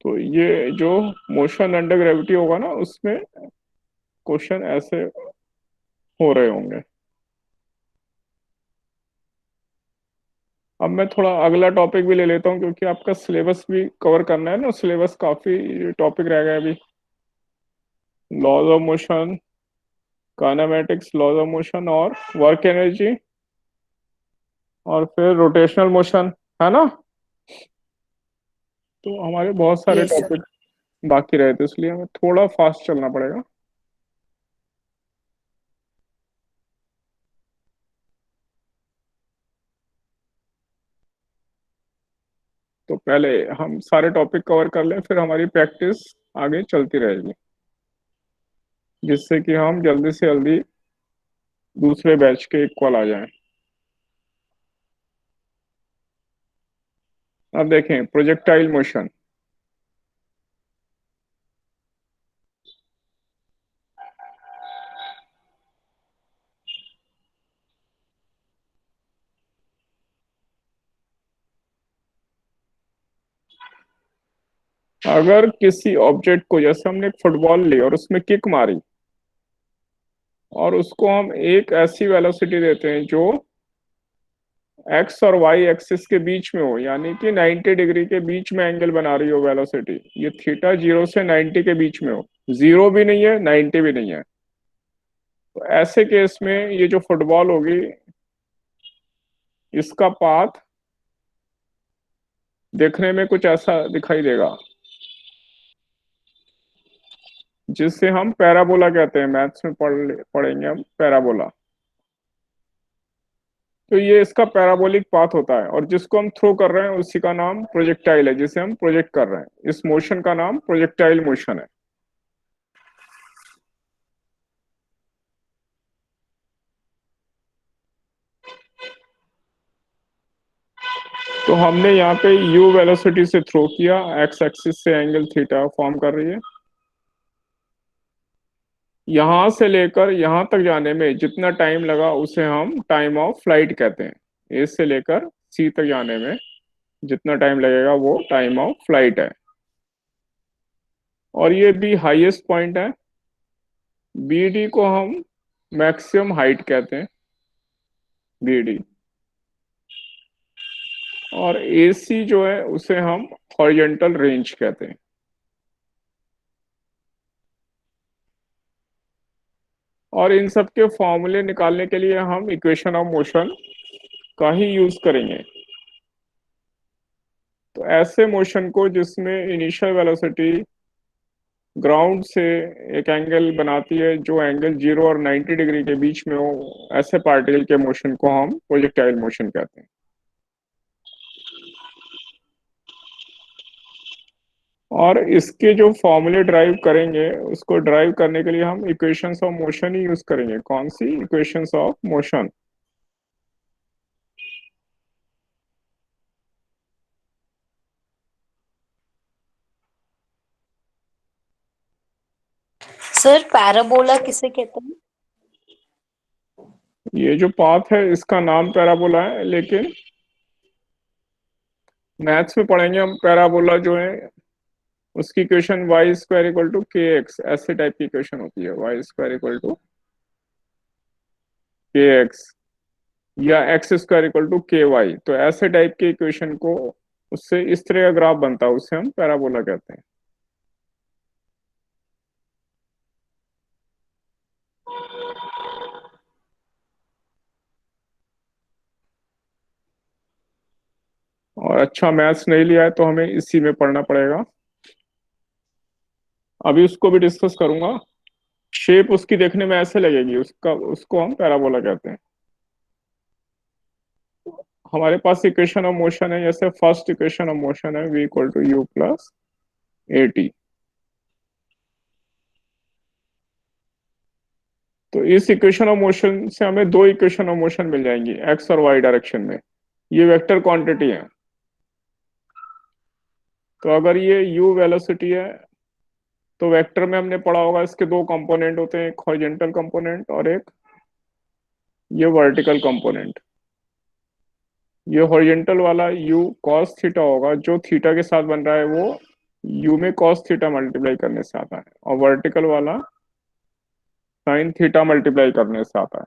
तो ये जो मोशन अंडर ग्रेविटी होगा ना, उसमें क्वेश्चन ऐसे हो रहे होंगे। अब मैं थोड़ा अगला टॉपिक भी ले लेता हूँ, क्योंकि आपका सिलेबस भी कवर करना है ना, सिलेबस काफी टॉपिक रह गया अभी। Laws of motion, kinematics, laws of motion, और वर्क एनर्जी, और फिर रोटेशनल मोशन, है ना? तो हमारे बहुत सारे Yes, sir. टॉपिक बाकी रहे थे, इसलिए हमें थोड़ा फास्ट चलना पड़ेगा। तो पहले हम सारे टॉपिक कवर कर लें, फिर हमारी प्रैक्टिस आगे चलती रहेगी, जिससे कि हम जल्दी से जल्दी दूसरे बैच के इक्वल आ जाएं। अब देखें प्रोजेक्टाइल मोशन। अगर किसी ऑब्जेक्ट को, जैसे हमने एक फुटबॉल ली और उसमें किक मारी, और उसको हम एक ऐसी वेलोसिटी देते हैं जो एक्स और वाई एक्सिस के बीच में हो, यानी कि 90 डिग्री के बीच में एंगल बना रही हो वेलोसिटी, ये थीटा 0 से 90 के बीच में हो, 0 भी नहीं है 90 भी नहीं है, तो ऐसे केस में ये जो फुटबॉल होगी, इसका पाथ देखने में कुछ ऐसा दिखाई देगा, जिससे हम पैराबोला कहते हैं। मैथ्स में पढ़ेंगे हम पैराबोला। तो ये इसका पैराबोलिक पाथ होता है, और जिसको हम थ्रो कर रहे हैं उसी का नाम प्रोजेक्टाइल है, जिसे हम प्रोजेक्ट कर रहे हैं। इस मोशन का नाम प्रोजेक्टाइल मोशन है। तो हमने यहाँ पे u वेलोसिटी से थ्रो किया, x एक्सिस से एंगल थीटा फॉर्म कर रही है। यहां से लेकर यहां तक जाने में जितना टाइम लगा उसे हम टाइम ऑफ फ्लाइट कहते हैं। ए से लेकर सी तक जाने में जितना टाइम लगेगा वो टाइम ऑफ फ्लाइट है। और ये बी हाईएस्ट पॉइंट है। बी डी को हम मैक्सिमम हाइट कहते हैं, बी डी। और ए सी जो है उसे हम हॉरिजॉन्टल रेंज कहते हैं। और इन सब के फॉर्मूले निकालने के लिए हम इक्वेशन ऑफ मोशन का ही यूज करेंगे। तो ऐसे मोशन को जिसमें इनिशियल वेलोसिटी ग्राउंड से एक एंगल बनाती है जो एंगल 0 और 90 डिग्री के बीच में हो, ऐसे पार्टिकल के मोशन को हम प्रोजेक्टाइल मोशन कहते हैं। और इसके जो फॉर्मूले ड्राइव करेंगे, उसको ड्राइव करने के लिए हम इक्वेशंस ऑफ मोशन ही यूज करेंगे। कौन सी equations of motion? Sir parabola किसे कहते हैं? ये जो पाथ है इसका नाम पैराबोला है, लेकिन मैथ्स में पढ़ेंगे हम पैराबोला जो है उसकी equation Y square equal to K X, ऐसे टाइप की इक्वेशन होती है, Y square equal to K X या X square equal to K Y. तो ऐसे टाइप के इक्वेशन को, उससे इस तरह का ग्राफ बनता है, उसे हम पैराबोला कहते हैं। और अच्छा मैथ्स नहीं लिया है तो हमें इसी में पढ़ना पड़ेगा। अभी उसको भी डिस्कस करूंगा। शेप उसकी देखने में ऐसे लगेगी, उसको हम पैराबोला कहते हैं। हमारे पास इक्वेशन ऑफ मोशन है, जैसे फर्स्ट इक्वेशन ऑफ मोशन है v equal to U plus A T. तो इस इक्वेशन ऑफ मोशन से हमें दो इक्वेशन ऑफ मोशन मिल जाएंगी एक्स और वाई डायरेक्शन में। ये वेक्टर क्वांटिटी है। तो अगर ये u वेलोसिटी है तो वेक्टर में हमने पढ़ा होगा इसके दो कंपोनेंट होते हैं, एक हॉरिजॉन्टल कंपोनेंट और एक ये वर्टिकल कंपोनेंट। ये हॉरिजॉन्टल वाला u cos थीटा होगा, जो थीटा के साथ बन रहा है वो u में cos थीटा मल्टीप्लाई करने से आता है, और वर्टिकल वाला sin थीटा मल्टीप्लाई करने से आता है।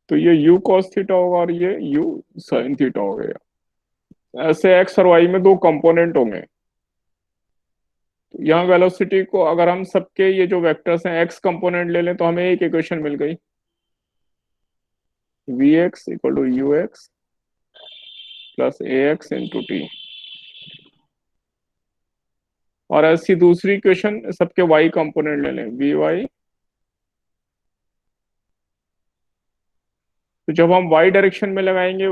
तो ये u cos थीटा होगा और ये u sin थीटा हो गया। ऐसे x और y में दो कंपोनेंट होंगे। तो यहाँ वेलोसिटी को अगर हम सबके ये जो वेक्टर्स हैं x कंपोनेंट ले लें तो हमें एक इक्वेशन मिल गई, vx equal to ux plus ax into T. और ऐसी दूसरी इक्वेशन सबके y कंपोनेंट ले लें, vy। तो जब हम y डायरेक्शन में लगाएंगे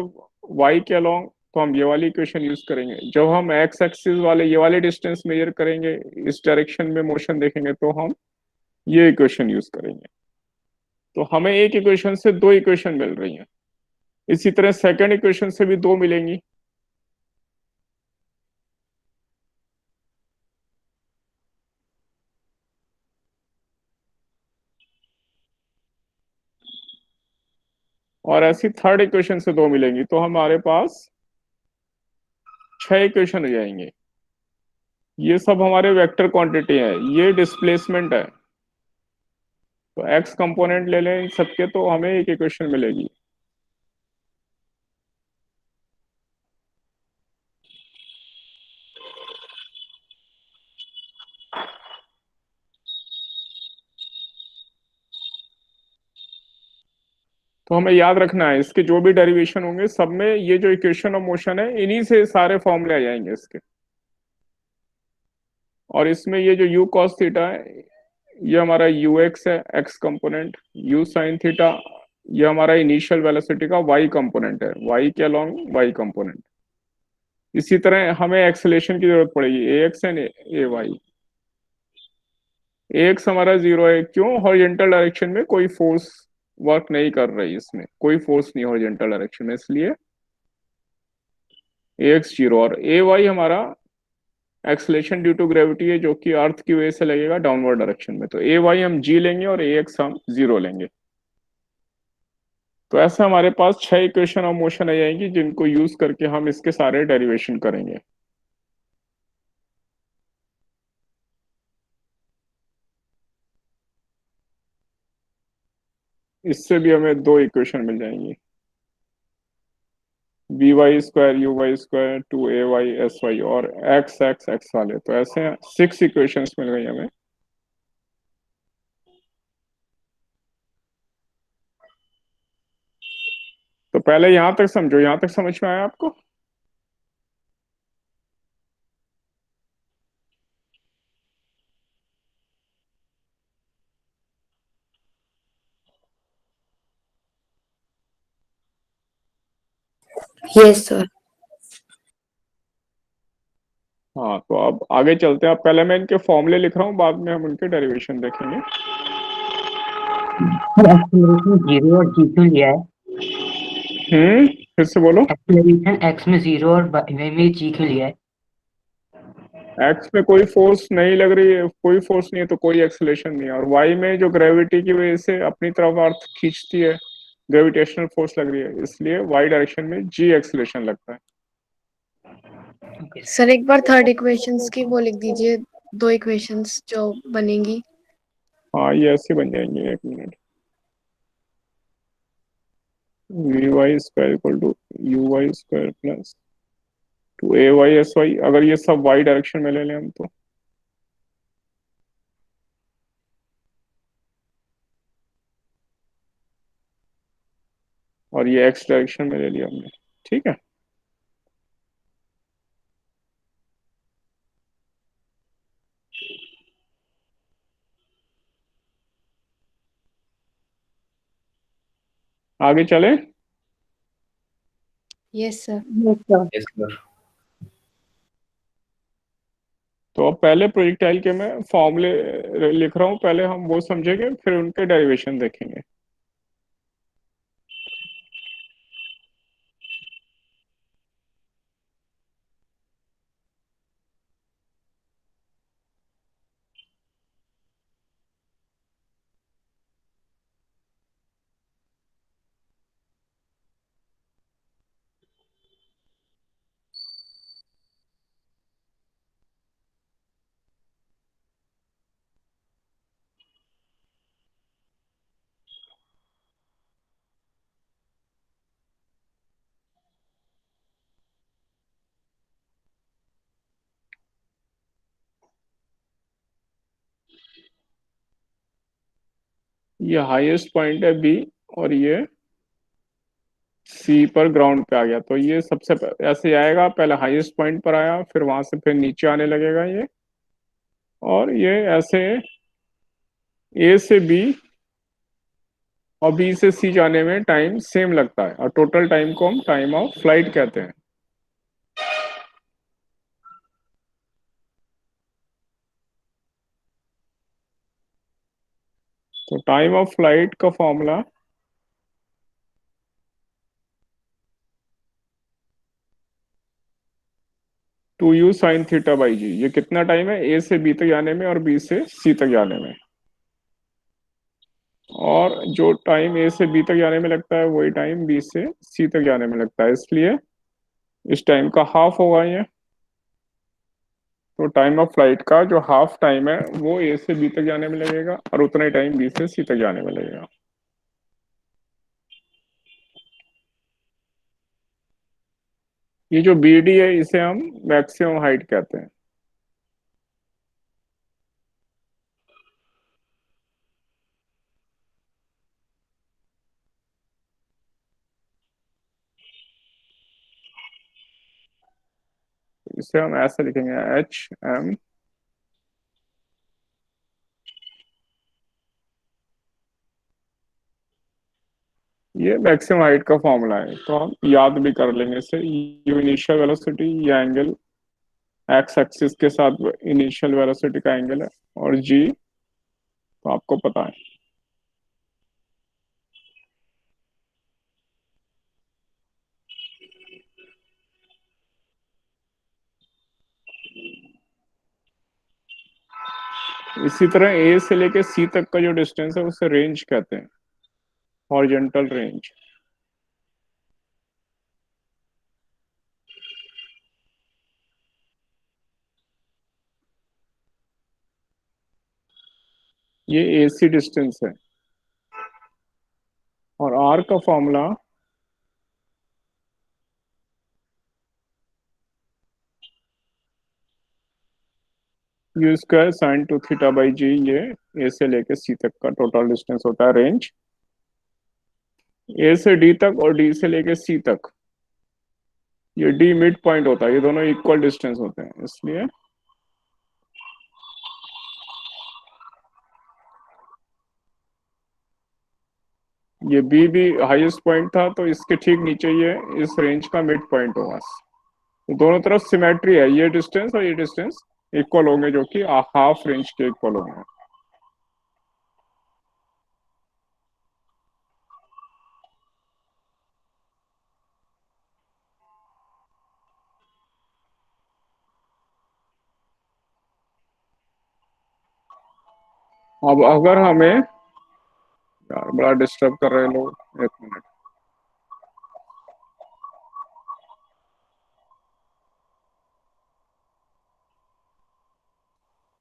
y के अलोंग तो हम ये वाली इक्वेशन यूज करेंगे। जब हम x एक्सिस वाले ये वाले डिस्टेंस मेजर करेंगे, इस डायरेक्शन में मोशन देखेंगे, तो हम ये इक्वेशन यूज करेंगे। तो हमें एक इक्वेशन से दो इक्वेशन मिल रही हैं। इसी तरह सेकंड इक्वेशन से भी दो मिलेंगी। और ऐसी थर्ड इक्वेशन से दो मिलेंगी, तो हमारे पास छह इक्वेशन हो जाएंगे। ये सब हमारे वेक्टर क्वांटिटी है, ये डिस्प्लेसमेंट है। तो एक्स कंपोनेंट ले लें इन सबके तो हमें एक इक्वेशन मिलेगी। तो हमें याद रखना है इसके जो भी डेरिवेशन होंगे सब में ये जो इक्वेशन ऑफ मोशन है इन्हीं से सारे फॉर्मूले आ जाएंगे इसके। और इसमें ये जो u cos थीटा है ये हमारा ux है x component, u sin theta ये हमारा इनिशियल वेलोसिटी का y कंपोनेंट है, y के अलोंग y कंपोनेंट। इसी तरह हमें एक्सेलेरेशन की जरूरत पड़ेगी ax एंड ay। ax हमारा जीरो है, क्यों? हॉरिजॉन्टल डायरेक्शन में कोई फोर्स वर्क नहीं कर रही, इसमें कोई फोर्स नहीं हॉरिजॉन्टल डायरेक्शन में, इसलिए ax जीरो। और ay हमारा एक्सलेशन ड्यू टू ग्रेविटी है जो कि अर्थ की वजह से लगेगा डाउनवर्ड डायरेक्शन में। तो ए वाई हम जी लेंगे और ए एक्स हम जीरो लेंगे। तो ऐसा हमारे पास छह इक्वेशन ऑफ मोशन आ जाएंगी जिनको यूज करके हम इसके सारे डेरिवेशन करेंगे। इससे भी हमें दो इक्वेशन मिल जाएंगी, B Y square U Y square two A Y S Y और एक्स एक्स एक्स वाले। तो ऐसे सिक्स इक्वेशंस मिल गई हमें। तो पहले यहां तक समझो, यहां तक समझ में आया आपको? Yes sir. हाँ, तो अब आगे चलते हैं। अब पहले मैं इनके फॉर्मूले लिख रहा हूँ, बाद में हम उनके डेरिवेशन देखेंगे। एक्सेलरेशन जीरो और जी क्यों लिया है? फिर से बोलो। एक्सेलरेशन एक्स में जीरो और वाई में जी क्यों लिया है? एक्स में कोई फोर्स नहीं लग रही है, कोई फोर्स नहीं है तो कोई एक्सेलेरेशन नहीं है। और वाई में जो ग्रेविटी की वजह से अपनी तरफ अर्थ खींचती है, ग्रेविटेशनल फोर्स लग रही है, इसलिए वाई डायरेक्शन में जी एक्सेलेरेशन लगता है। सर एक बार थर्ड इक्वेशंस की वो लिख दीजिए, दो इक्वेशंस जो बनेंगी। हाँ, ये ऐसे बन जाएंगे, एक मिनट। V Y square equal to U Y square plus two A Y S Y. अगर ये सब वाई डायरेक्शन में ले लें हम तो और ये एक्स डायरेक्शन में ले लिया हमने, ठीक है। आगे चले। Yes sir. Yes, sir. Yes, sir. तो अब पहले प्रोजेक्टाइल के मैं फॉर्मूले लिख रहा हूँ, पहले हम वो समझेंगे फिर उनके डेरिवेशन देखेंगे। ये हाईएस्ट पॉइंट है बी और ये सी पर ग्राउंड पे आ गया, तो ये सबसे ऐसे आएगा, पहले हाईएस्ट पॉइंट पर आया, फिर वहां से फिर नीचे आने लगेगा ये, और ये ऐसे ए से बी और बी से सी जाने में टाइम सेम लगता है, और टोटल टाइम को हम टाइम ऑफ फ्लाइट कहते हैं। तो टाइम ऑफ फ्लाइट का formula two u sine theta by g. ये कितना टाइम है ए से बी तक जाने में और बी से सी तक जाने में, और जो टाइम ए से बी तक जाने में लगता है वही टाइम बी से सी तक जाने में लगता है, इसलिए इस टाइम का हाफ होगा ये। तो टाइम ऑफ फ्लाइट का जो हाफ टाइम है वो ए से बी तक जाने में लगेगा और उतना ही टाइम बी से सी तक जाने में लगेगा। ये जो बी डी है इसे हम मैक्सिमम हाइट कहते हैं। इसे हम ऐसे लिखेंगे एच एम, ये मैक्सिमम हाइट का फॉर्मूला है, तो हम याद भी कर लेंगे इसे। यू इनिशियल वेलोसिटी, ये एंगल एक्स एक्सिस के साथ इनिशियल वेलोसिटी का एंगल है, और जी तो आपको पता है। इसी तरह ए से लेके सी तक का जो डिस्टेंस है उसे रेंज कहते हैं, हॉरिजॉन्टल रेंज। ये ए सी डिस्टेंस है, और आर का formula u square sine two theta by g. ये ए से लेके सी तक का टोटल डिस्टेंस होता है रेंज। ए से डी तक और डी से लेके सी तक, ये डी मिड पॉइंट होता है, ये दोनों इक्वल डिस्टेंस होते हैं, इसलिए ये बी भी हाईएस्ट पॉइंट था, तो इसके ठीक नीचे ये इस रेंज का मिड पॉइंट होगा। तो दोनों तरफ सिमेट्री है, ये डिस्टेंस और ये डिस्टेंस इक्वल होंगे, जो कि हाफ रेंज के इक्वल होंगे। अब अगर हमें, यार बड़ा डिस्टर्ब कर रहे हैं लोग, एक मिनट।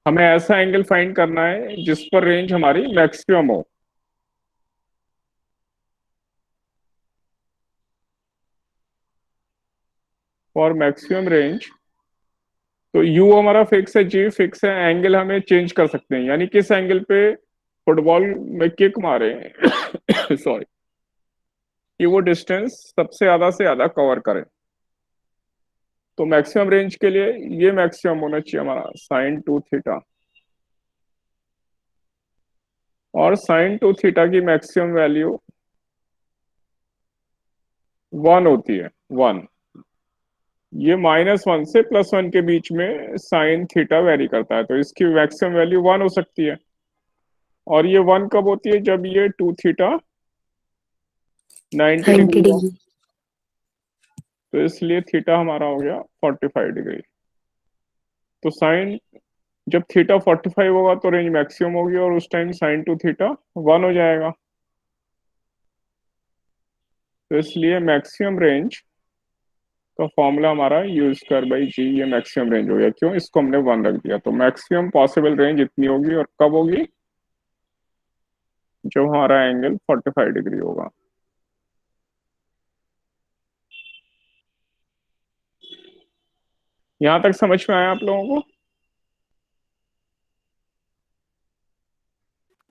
हमें ऐसा एंगल फाइंड करना है जिस पर रेंज हमारी मैक्सिमम हो। फॉर मैक्सिमम रेंज, तो यू हमारा फिक्स है, जी फिक्स है, एंगल हमें चेंज कर सकते हैं, यानी किस एंगल पे फुटबॉल में किक मारे सॉरी, कि वो डिस्टेंस सबसे ज्यादा से ज्यादा कवर करे। तो मैक्सिमम रेंज के लिए ये मैक्सिमम होना चाहिए हमारा साइन टू थीटा, और साइन टू थीटा की मैक्सिमम वैल्यू 1 होती है। 1। ये -1 से +1 के बीच में साइन थीटा वेरी करता है, तो इसकी मैक्सिमम वैल्यू 1 हो सकती है। और ये 1 कब होती है? जब ये 2 थीटा 90 डिग्री हो। तो इसलिए थीटा हमारा हो गया 45 डिग्री। तो साइन जब थीटा 45 होगा तो रेंज मैक्सिमम होगी, और उस टाइम साइन टू थीटा 1 हो जाएगा। तो इसलिए मैक्सिमम रेंज का फॉर्मूला हमारा u²/g, ये मैक्सिमम रेंज हो गया। क्यों? इसको हमने 1 रख दिया। तो मैक्सिमम पॉसिबल रेंज इतनी होगी, और कब होगी? जब हमारा एंगल 45 डिग्री होगा। यहां तक समझ में आया आप लोगों को?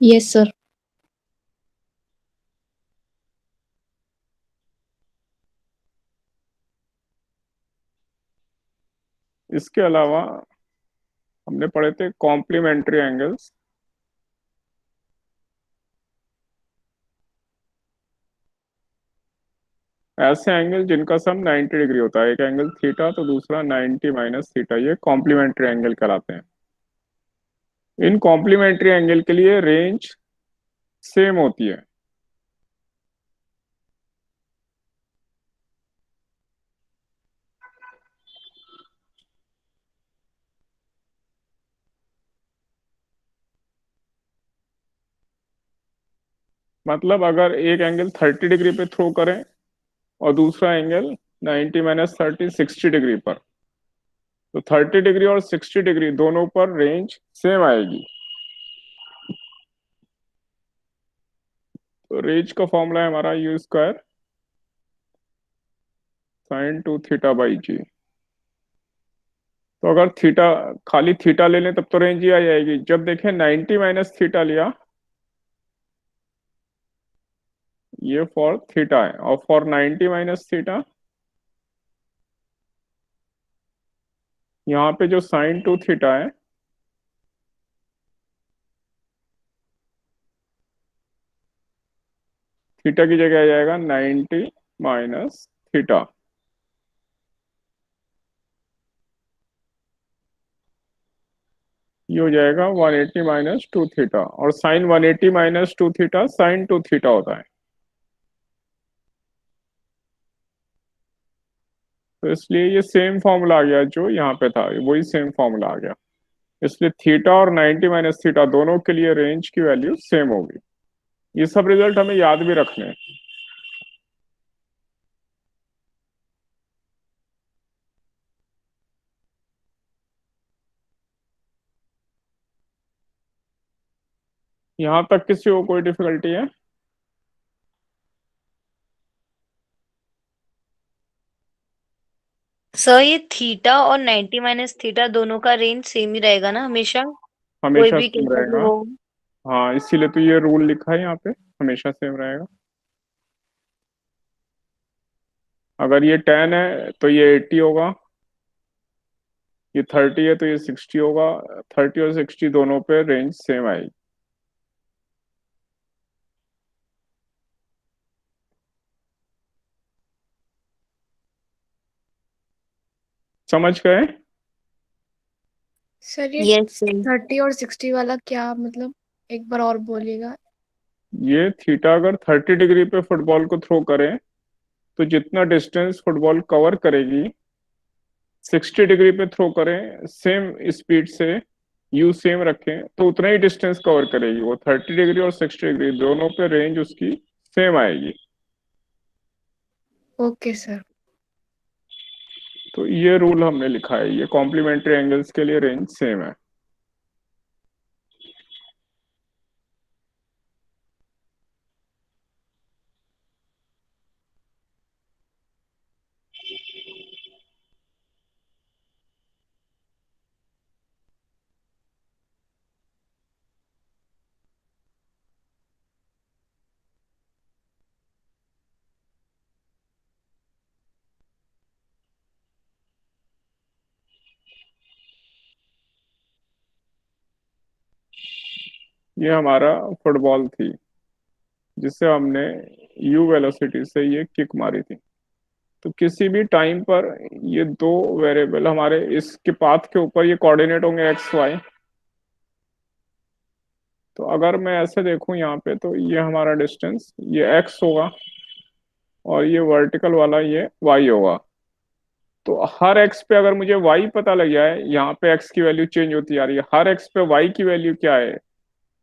Yes sir. इसके अलावा हमने पढ़े थे कॉम्प्लीमेंट्री एंगल्स। ऐसे एंगल जिनका सम 90 डिग्री होता है, एक एंगल थीटा तो दूसरा 90 माइनस थीटा, ये कॉम्प्लीमेंट्री एंगल कहलाते हैं। इन कॉम्प्लीमेंट्री एंगल के लिए रेंज सेम होती है। मतलब अगर एक एंगल 30 डिग्री पे थ्रो करें और दूसरा एंगल 90 माइनस 30 60 डिग्री पर, तो 30 डिग्री और 60 डिग्री दोनों पर रेंज सेम आएगी। तो रेंज का फॉर्मूला है हमारा u²sin2θ/g। तो अगर थीटा, खाली थीटा ले लें तब तो रेंज ही आ जाएगी। जब देखें 90 माइनस थीटा लिया, ये फॉर थीटा है, और फॉर 90 माइनस थीटा यहाँ पे जो sin2θ है, थीटा की जगह आ जाएगा 90 माइनस थीटा। ये हो जाएगा 180 माइनस 2θ, और साइन 180 माइनस 2θ sin2θ होता है। तो इसलिए ये सेम फॉर्मूला आ गया, जो यहाँ पे था वही सेम फॉर्मूला आ गया। इसलिए थीटा और 90 माइनस थीटा दोनों के लिए रेंज की वैल्यू सेम होगी। ये सब रिजल्ट हमें याद भी रखने हैं। यहाँ तक किसी को कोई डिफिकल्टी है? सर ये थीटा और 90 माइनस थीटा दोनों का रेंज सेम ही रहेगा ना हमेशा? कोई हमेशा भी सेम कैसा भी रहेगा। हो। हाँ, इसीलिए तो ये रूल लिखा है यहाँ पे, हमेशा सेम रहेगा। अगर ये 10 है तो ये 80 होगा, ये 30 है तो ये 60 होगा। 30 और 60 दोनों पे रेंज सेम आएगी। समझ गए? सर ये यस सर। 30 और 60 वाला क्या मतलब, एक बार और बोलिएगा। ये थीटा अगर 30 डिग्री पे फुटबॉल को थ्रो करें, तो जितना डिस्टेंस फुटबॉल कवर करेगी, 60 डिग्री पे थ्रो करें सेम स्पीड से, यू सेम रखें, तो उतना ही डिस्टेंस कवर करेगी वो। 30 डिग्री और 60 डिग्री दोनों पे रेंज उसकी सेम आएगी। Okay sir. तो ये रूल हमने लिखा है, ये कॉम्प्लीमेंट्री एंगल्स के लिए रेंज सेम है। ये हमारा फुटबॉल थी, जिसे हमने यू वेलोसिटी से ये किक मारी थी। तो किसी भी टाइम पर ये दो वेरिएबल हमारे इसके पाथ के ऊपर ये कोऑर्डिनेट होंगे एक्स वाई। तो अगर मैं ऐसे देखूं यहाँ पे, तो ये हमारा डिस्टेंस ये एक्स होगा और ये वर्टिकल वाला ये वाई होगा। तो हर एक्स पे अगर मुझे वाई पता लग जाए, यहाँ पे एक्स की वैल्यू चेंज होती जा रही है, हर एक्स पे वाई की वैल्यू क्या है,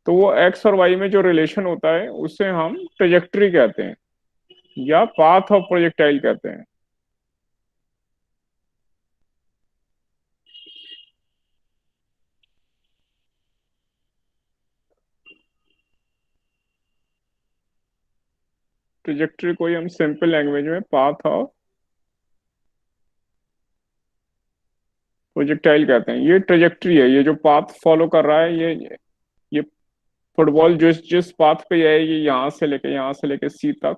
तो वो एक्स और वाई में जो रिलेशन होता है उसे हम ट्रेजेक्टरी कहते हैं या पाथ ऑफ प्रोजेक्टाइल कहते हैं। ट्रेजेक्टरी को ही हम सिंपल लैंग्वेज में पाथ ऑफ प्रोजेक्टाइल कहते हैं। ये ट्रेजेक्टरी है, ये जो पाथ फॉलो कर रहा है, ये फुटबॉल जिस जिस पाथ पे जाएगी, यहाँ से लेके सी तक।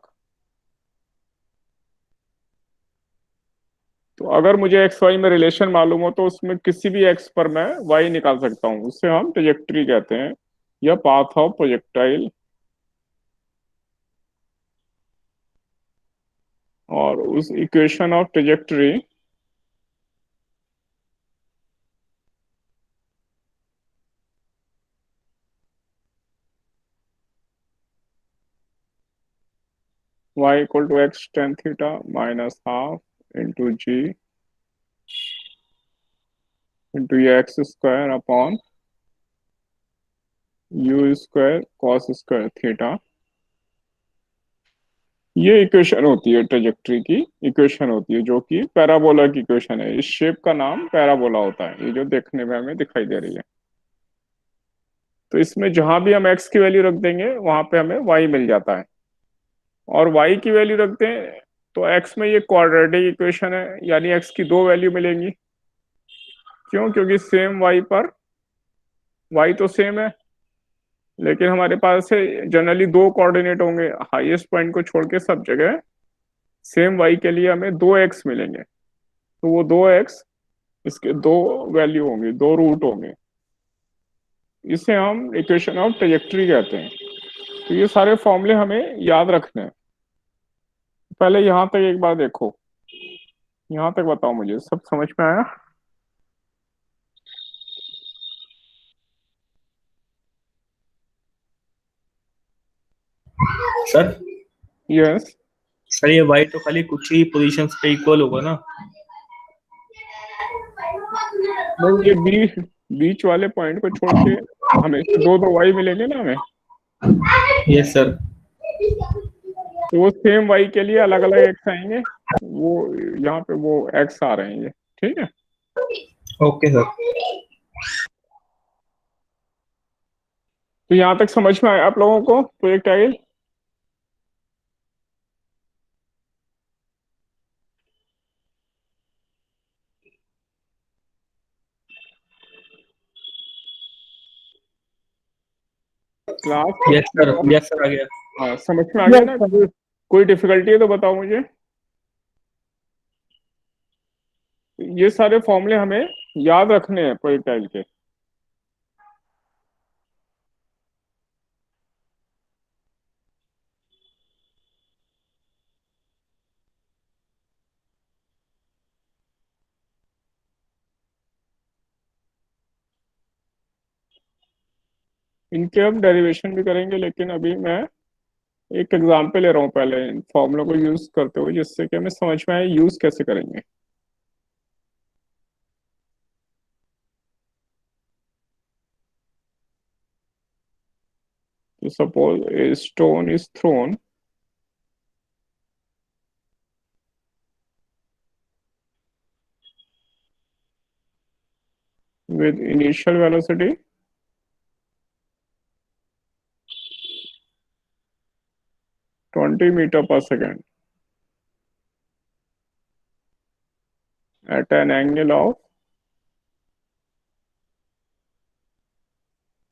तो अगर मुझे एक्स वाई में रिलेशन मालूम हो, तो उसमें किसी भी एक्स पर मैं वाई निकाल सकता हूँ, उससे हम ट्रेजेक्टरी कहते हैं या पाथ ऑफ प्रोजेक्टाइल। और उस equation of trajectory y equal to X tan theta minus half into G into X square upon U square cos square theta. ये इक्वेशन होती है ट्रेजेक्टरी की, इक्वेशन होती है जो कि पैराबोला की इक्वेशन है। इस शेप का नाम पैराबोला होता है, ये जो देखने में हमें दिखाई दे रही है। तो इसमें जहां भी हम x की वैल्यू रख देंगे वहां पे हमें y मिल जाता है, और y की वैल्यू रखते हैं तो x में ये क्वाड्रेटिक इक्वेशन है, यानी x की दो वैल्यू मिलेंगी। क्यों? क्योंकि सेम y पर y तो सेम है, लेकिन हमारे पास से जनरली दो कोऑर्डिनेट होंगे, हाईएस्ट पॉइंट को छोड़ के सब जगह सेम y के लिए हमें दो x मिलेंगे। तो वो दो x, इसके दो वैल्यू होंगे, दो रूट होंगे। इसे हम इक्वेशन ऑफ ट्रेजेक्टरी कहते हैं। तो ये सारे फॉर्मूले हमें याद रखने हैं। पहले यहां तक एक बार देखो, यहां तक बताओ मुझे सब समझ में आया? Sir yes. सर ये वाई तो खाली कुछ ही पोजीशंस पे इक्वल होगा ना? नहीं, ये बीच वाले पॉइंट को छोड़ के हमेशा दो दो वाई मिलेंगे ना हमें। Yes sir. तो वो सेम वाई के लिए अलग अलग एक्स आएंगे, वो यहाँ पे वो एक्स आ रहे हैं ये। ठीक है, ओके सर। तो यहाँ तक समझ में आया आप लोगों को प्रोजेक्टाइल? क्लास? यस सर आ गया। हाँ, समझ में आ गया ना? कोई डिफिकल्टी है तो बताओ मुझे। ये सारे फॉर्मूले हमें याद रखने हैं प्रोजेक्टाइल के। इनके हम डेरिवेशन भी करेंगे, लेकिन अभी मैं एक एग्जाम्पल ले रहा हूँ पहले इन फॉर्मूलों को यूज करते हुए, जिससे कि हमें समझ में आए यूज कैसे करेंगे। तो suppose a stone is throne with initial velocity 20 meter per second at an angle of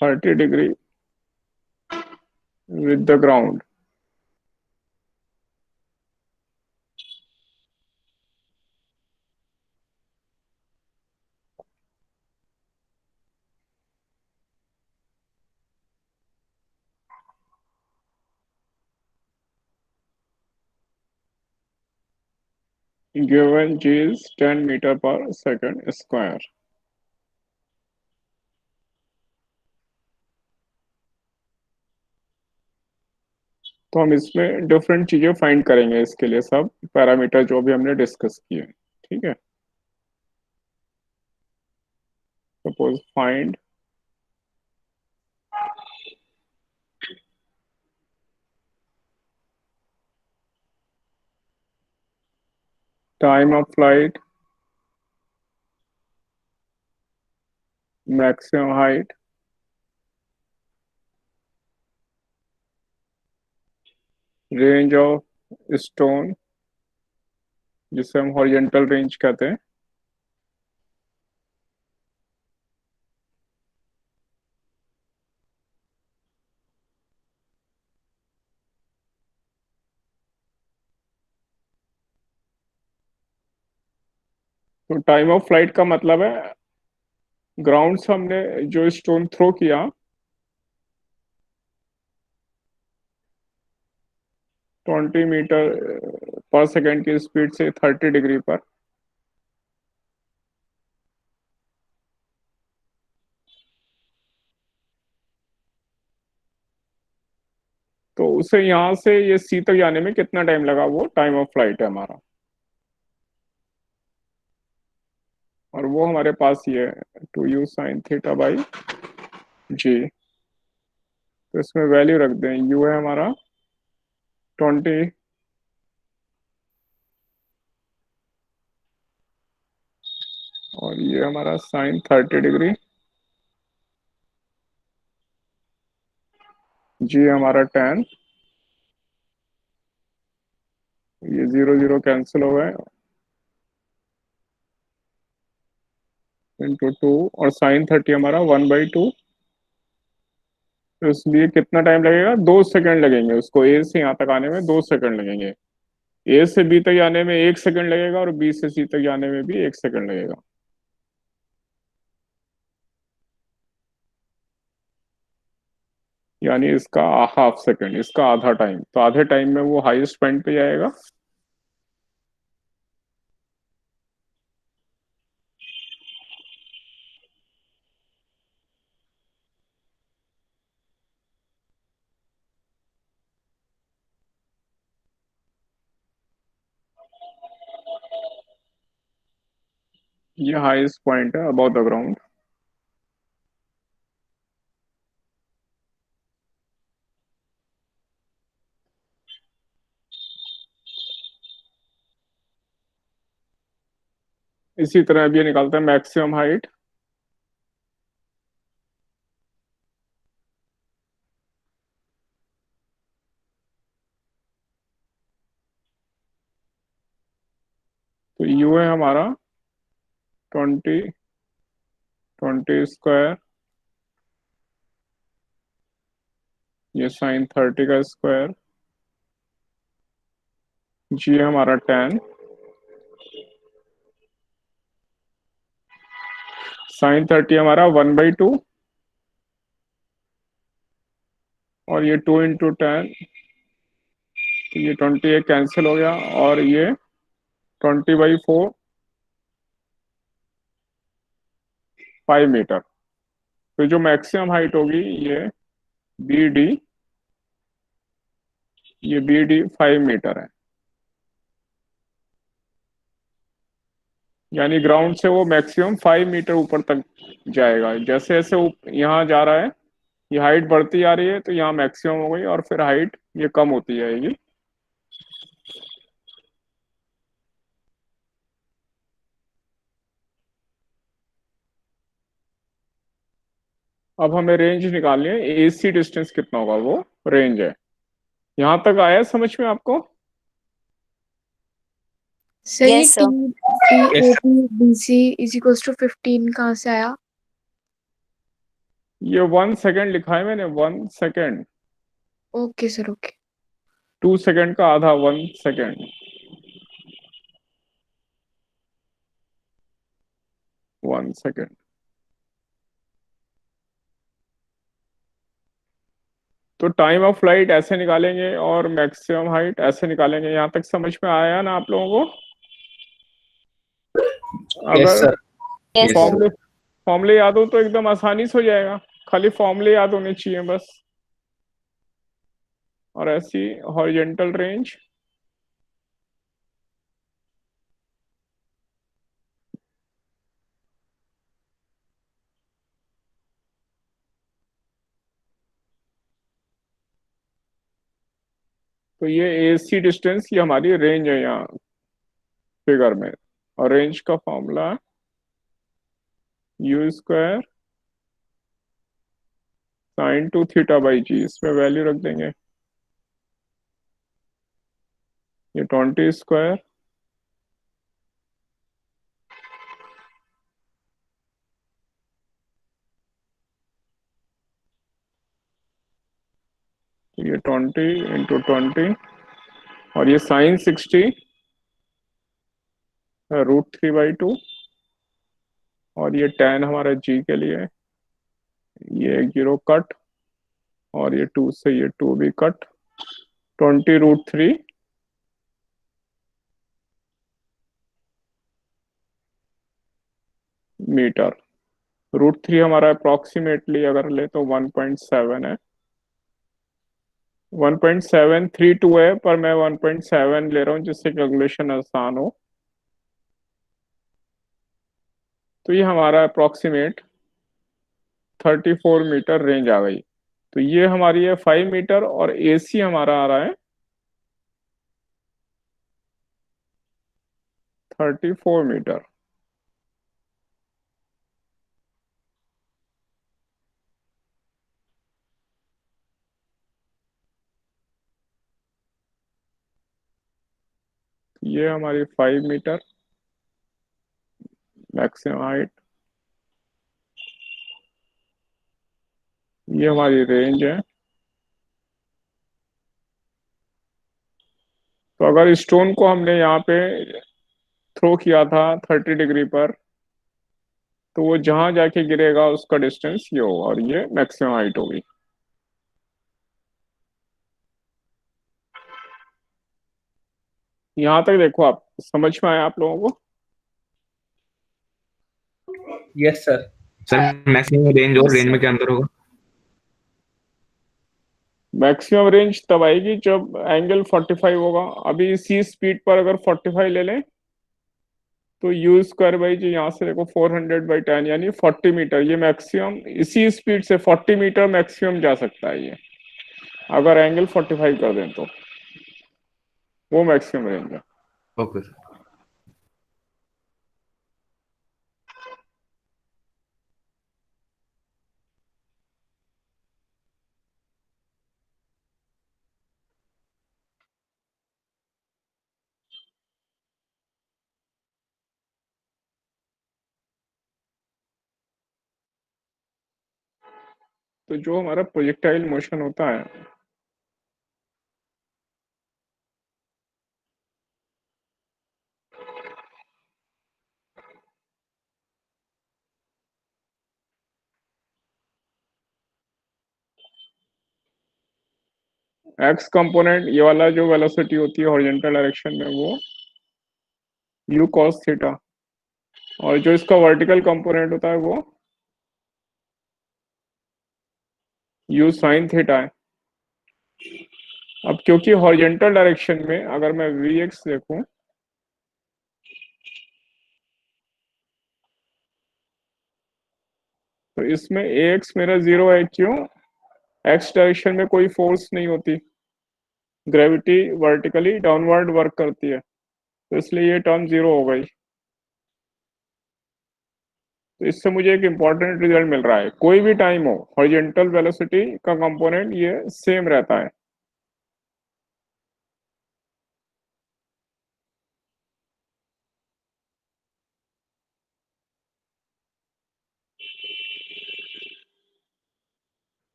30 degree with the ground. given g is 10 meter per second square। तो हम इसमें डिफरेंट चीजें फाइंड करेंगे, इसके लिए सब पैरामीटर जो भी हमने डिस्कस किए, ठीक है। Suppose find time of flight, maximum height, range of stone जिसे हम हॉरिजॉन्टल रेंज कहते हैं, तो टाइम ऑफ फ्लाइट का मतलब है ग्राउंड से हमने जो स्टोन थ्रो किया 20 मीटर पर सेकेंड की स्पीड से 30 डिग्री पर, तो उसे यहाँ से ये सी तक जाने में कितना टाइम लगा, वो टाइम ऑफ फ्लाइट है हमारा। और वो हमारे पास ये है 2u sin थीटा बाई जी। तो इसमें वैल्यू रख दें, u है हमारा 20, और ये हमारा sin 30 डिग्री, जी हमारा 10, ये 0 0 कैंसिल हो गए, इंटू 2, और sin 30 हमारा 1/2। तो इसलिए कितना टाइम लगेगा, 2 सेकंड लगेंगे उसको ए से यहाँ तक आने में, 2 सेकंड लगेंगे। ए से बी तक जाने में 1 सेकंड लगेगा, और बी से सी तक जाने में भी 1 सेकंड लगेगा। यानी इसका हाफ सेकंड, इसका आधा टाइम, तो आधे टाइम में वो हाईएस्ट पॉइंट पे जाएगा। ये हाईएस्ट पॉइंट है अबव द ग्राउंड। इसी तरह अब ये निकालते हैं मैक्सिमम हाइट, तो यू है हमारा 20 20 स्क्वायर, ये sin 30 का स्क्वायर, जी हमारा 10, sin 30 हमारा 1/2, और ये 2 इंटू 10, तो ये 20 कैंसिल हो गया, और ये 20/4 5 मीटर। तो जो मैक्सिमम हाइट होगी ये बी डी, ये बी डी 5 मीटर है। यानी ग्राउंड से वो मैक्सिमम 5 मीटर ऊपर तक जाएगा। जैसे जैसे यहाँ जा रहा है, ये हाइट बढ़ती जा रही है, तो यहाँ मैक्सिमम हो गई, और फिर हाइट ये कम होती जाएगी। अब हमें रेंज निकालनी है, एसी डिस्टेंस कितना होगा, वो रेंज है। यहाँ तक आया समझ में आपको? सर ये Yes, sir. T O P B C is equals to 15 कहाँ से आया? ये 1 सेकेंड लिखा है मैंने, 1 second, okay sir, okay. 2 second का आधा, 1 सेकेंड, 1 सेकेंड। तो टाइम ऑफ फ्लाइट ऐसे निकालेंगे और मैक्सिमम हाइट ऐसे निकालेंगे। यहाँ तक समझ में आया ना आप लोगों को? यस अगर सर। यस फॉर्मूले फॉर्मूले याद हो तो एकदम आसानी से हो जाएगा, खाली फॉर्मूले याद होने चाहिए बस। और ऐसी हॉरिजॉन्टल रेंज तो ये AC डिस्टेंस, ये हमारी रेंज है यहाँ फिगर में। और रेंज का फॉर्मूला U² sin 2 θ/g, इसमें वैल्यू रख देंगे। ये 20², ये 20 × 20, और ये sin 60 √3/2, और ये tan हमारा g के लिए, ये 0 कट, और ये 2 से ये 2 भी कट, 20 √3 मीटर। √3 हमारा अप्रोक्सीमेटली अगर ले तो 1.7 है, 1.732 है, पर मैं 1.7 ले रहा हूँ जिससे कैलकुलेशन आसान हो। तो ये हमारा अप्रोक्सीमेट 34 मीटर रेंज आ गई। तो ये हमारी है 5 मीटर, और AC हमारा आ रहा है 34 मीटर। ये हमारी 5 मीटर मैक्सिमम हाइट, ये हमारी रेंज है। तो अगर स्टोन को हमने यहाँ पे थ्रो किया था 30 डिग्री पर, तो वो जहां जाके गिरेगा उसका डिस्टेंस ये होगा, और ये मैक्सिमम हाइट होगी। यहाँ तक देखो, आप समझ में आया आप लोगों को? Yes sir. Sir maximum range और रेंज में क्या अंतर होगा? मैक्सिमम रेंज तब आएगी जब एंगल 45 होगा। अभी इसी स्पीड पर अगर 45 ले लें तो U²/g, यहाँ से देखो 400/10 यानी 40 मीटर, ये मैक्सिमम इसी स्पीड से 40 मीटर मैक्सिमम जा सकता है ये, अगर एंगल 45 कर दें तो वो मैक्सिमम रेंज है। Okay sir. तो जो हमारा प्रोजेक्टाइल मोशन होता है, एक्स कंपोनेंट ये वाला जो वेलोसिटी होती है हॉरिजॉन्टल डायरेक्शन में, वो U cos θ, और जो इसका वर्टिकल कंपोनेंट होता है वो U sin θ है। अब क्योंकि हॉरिजॉन्टल डायरेक्शन में अगर मैं Vx देखूं तो इसमें Ax मेरा 0 है। क्यों? एक्स डायरेक्शन में कोई फोर्स नहीं होती, ग्रेविटी वर्टिकली डाउनवर्ड वर्क करती है, तो इसलिए ये टर्म 0 हो गई। तो इससे मुझे एक इंपॉर्टेंट रिजल्ट मिल रहा है, कोई भी टाइम हो हॉरिजॉन्टल वेलोसिटी का कंपोनेंट ये सेम रहता है।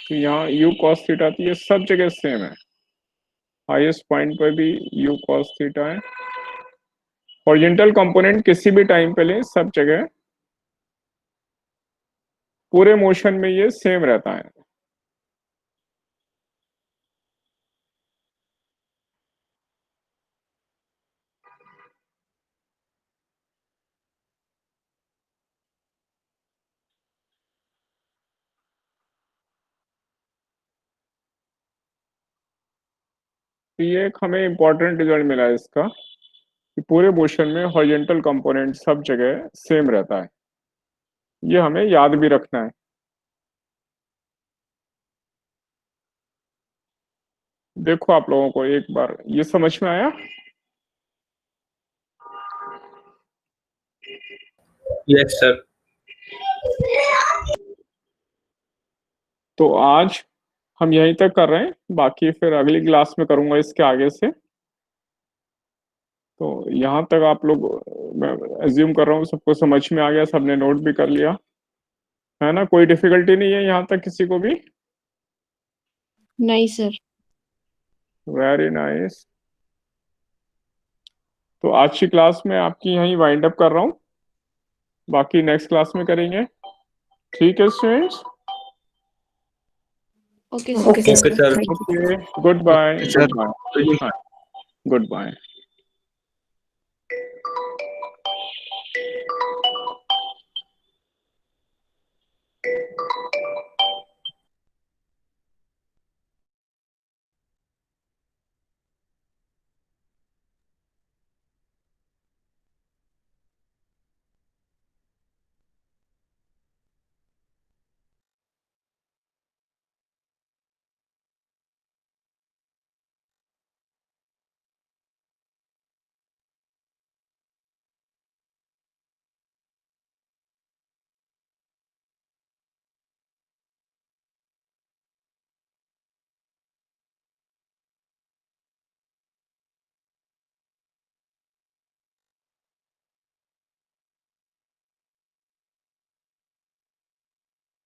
तो यहाँ U cos θ, तो ये सब जगह सेम है, हाईएस्ट पॉइंट पर भी U cos θ है। हॉरिजॉन्टल कंपोनेंट किसी भी टाइम पे ले, सब जगह पूरे मोशन में ये सेम रहता है। तो ये एक हमें इम्पोर्टेंट रिजल्ट मिला है इसका कि पूरे मोशन में हॉरिजॉन्टल कंपोनेंट सब जगह सेम रहता है। ये हमें याद भी रखना है। देखो आप लोगों को एक बार ये समझ में आया? Yes sir. तो आज हम यहीं तक कर रहे हैं, बाकी फिर अगली क्लास में करूंगा इसके आगे से। तो यहाँ तक आप लोग, मैं एज्यूम कर रहा हूँ सबको समझ में आ गया, सबने नोट भी कर लिया है ना? कोई डिफिकल्टी नहीं है यहाँ तक किसी को भी? नहीं सर। Very nice. तो आज की क्लास में आपकी यहीं वाइंड अप कर रहा हूँ, बाकी नेक्स्ट क्लास में करेंगे। ठीक है students? Okay okay sir. Sir. Sir. Okay, good bye. Sir. Good bye.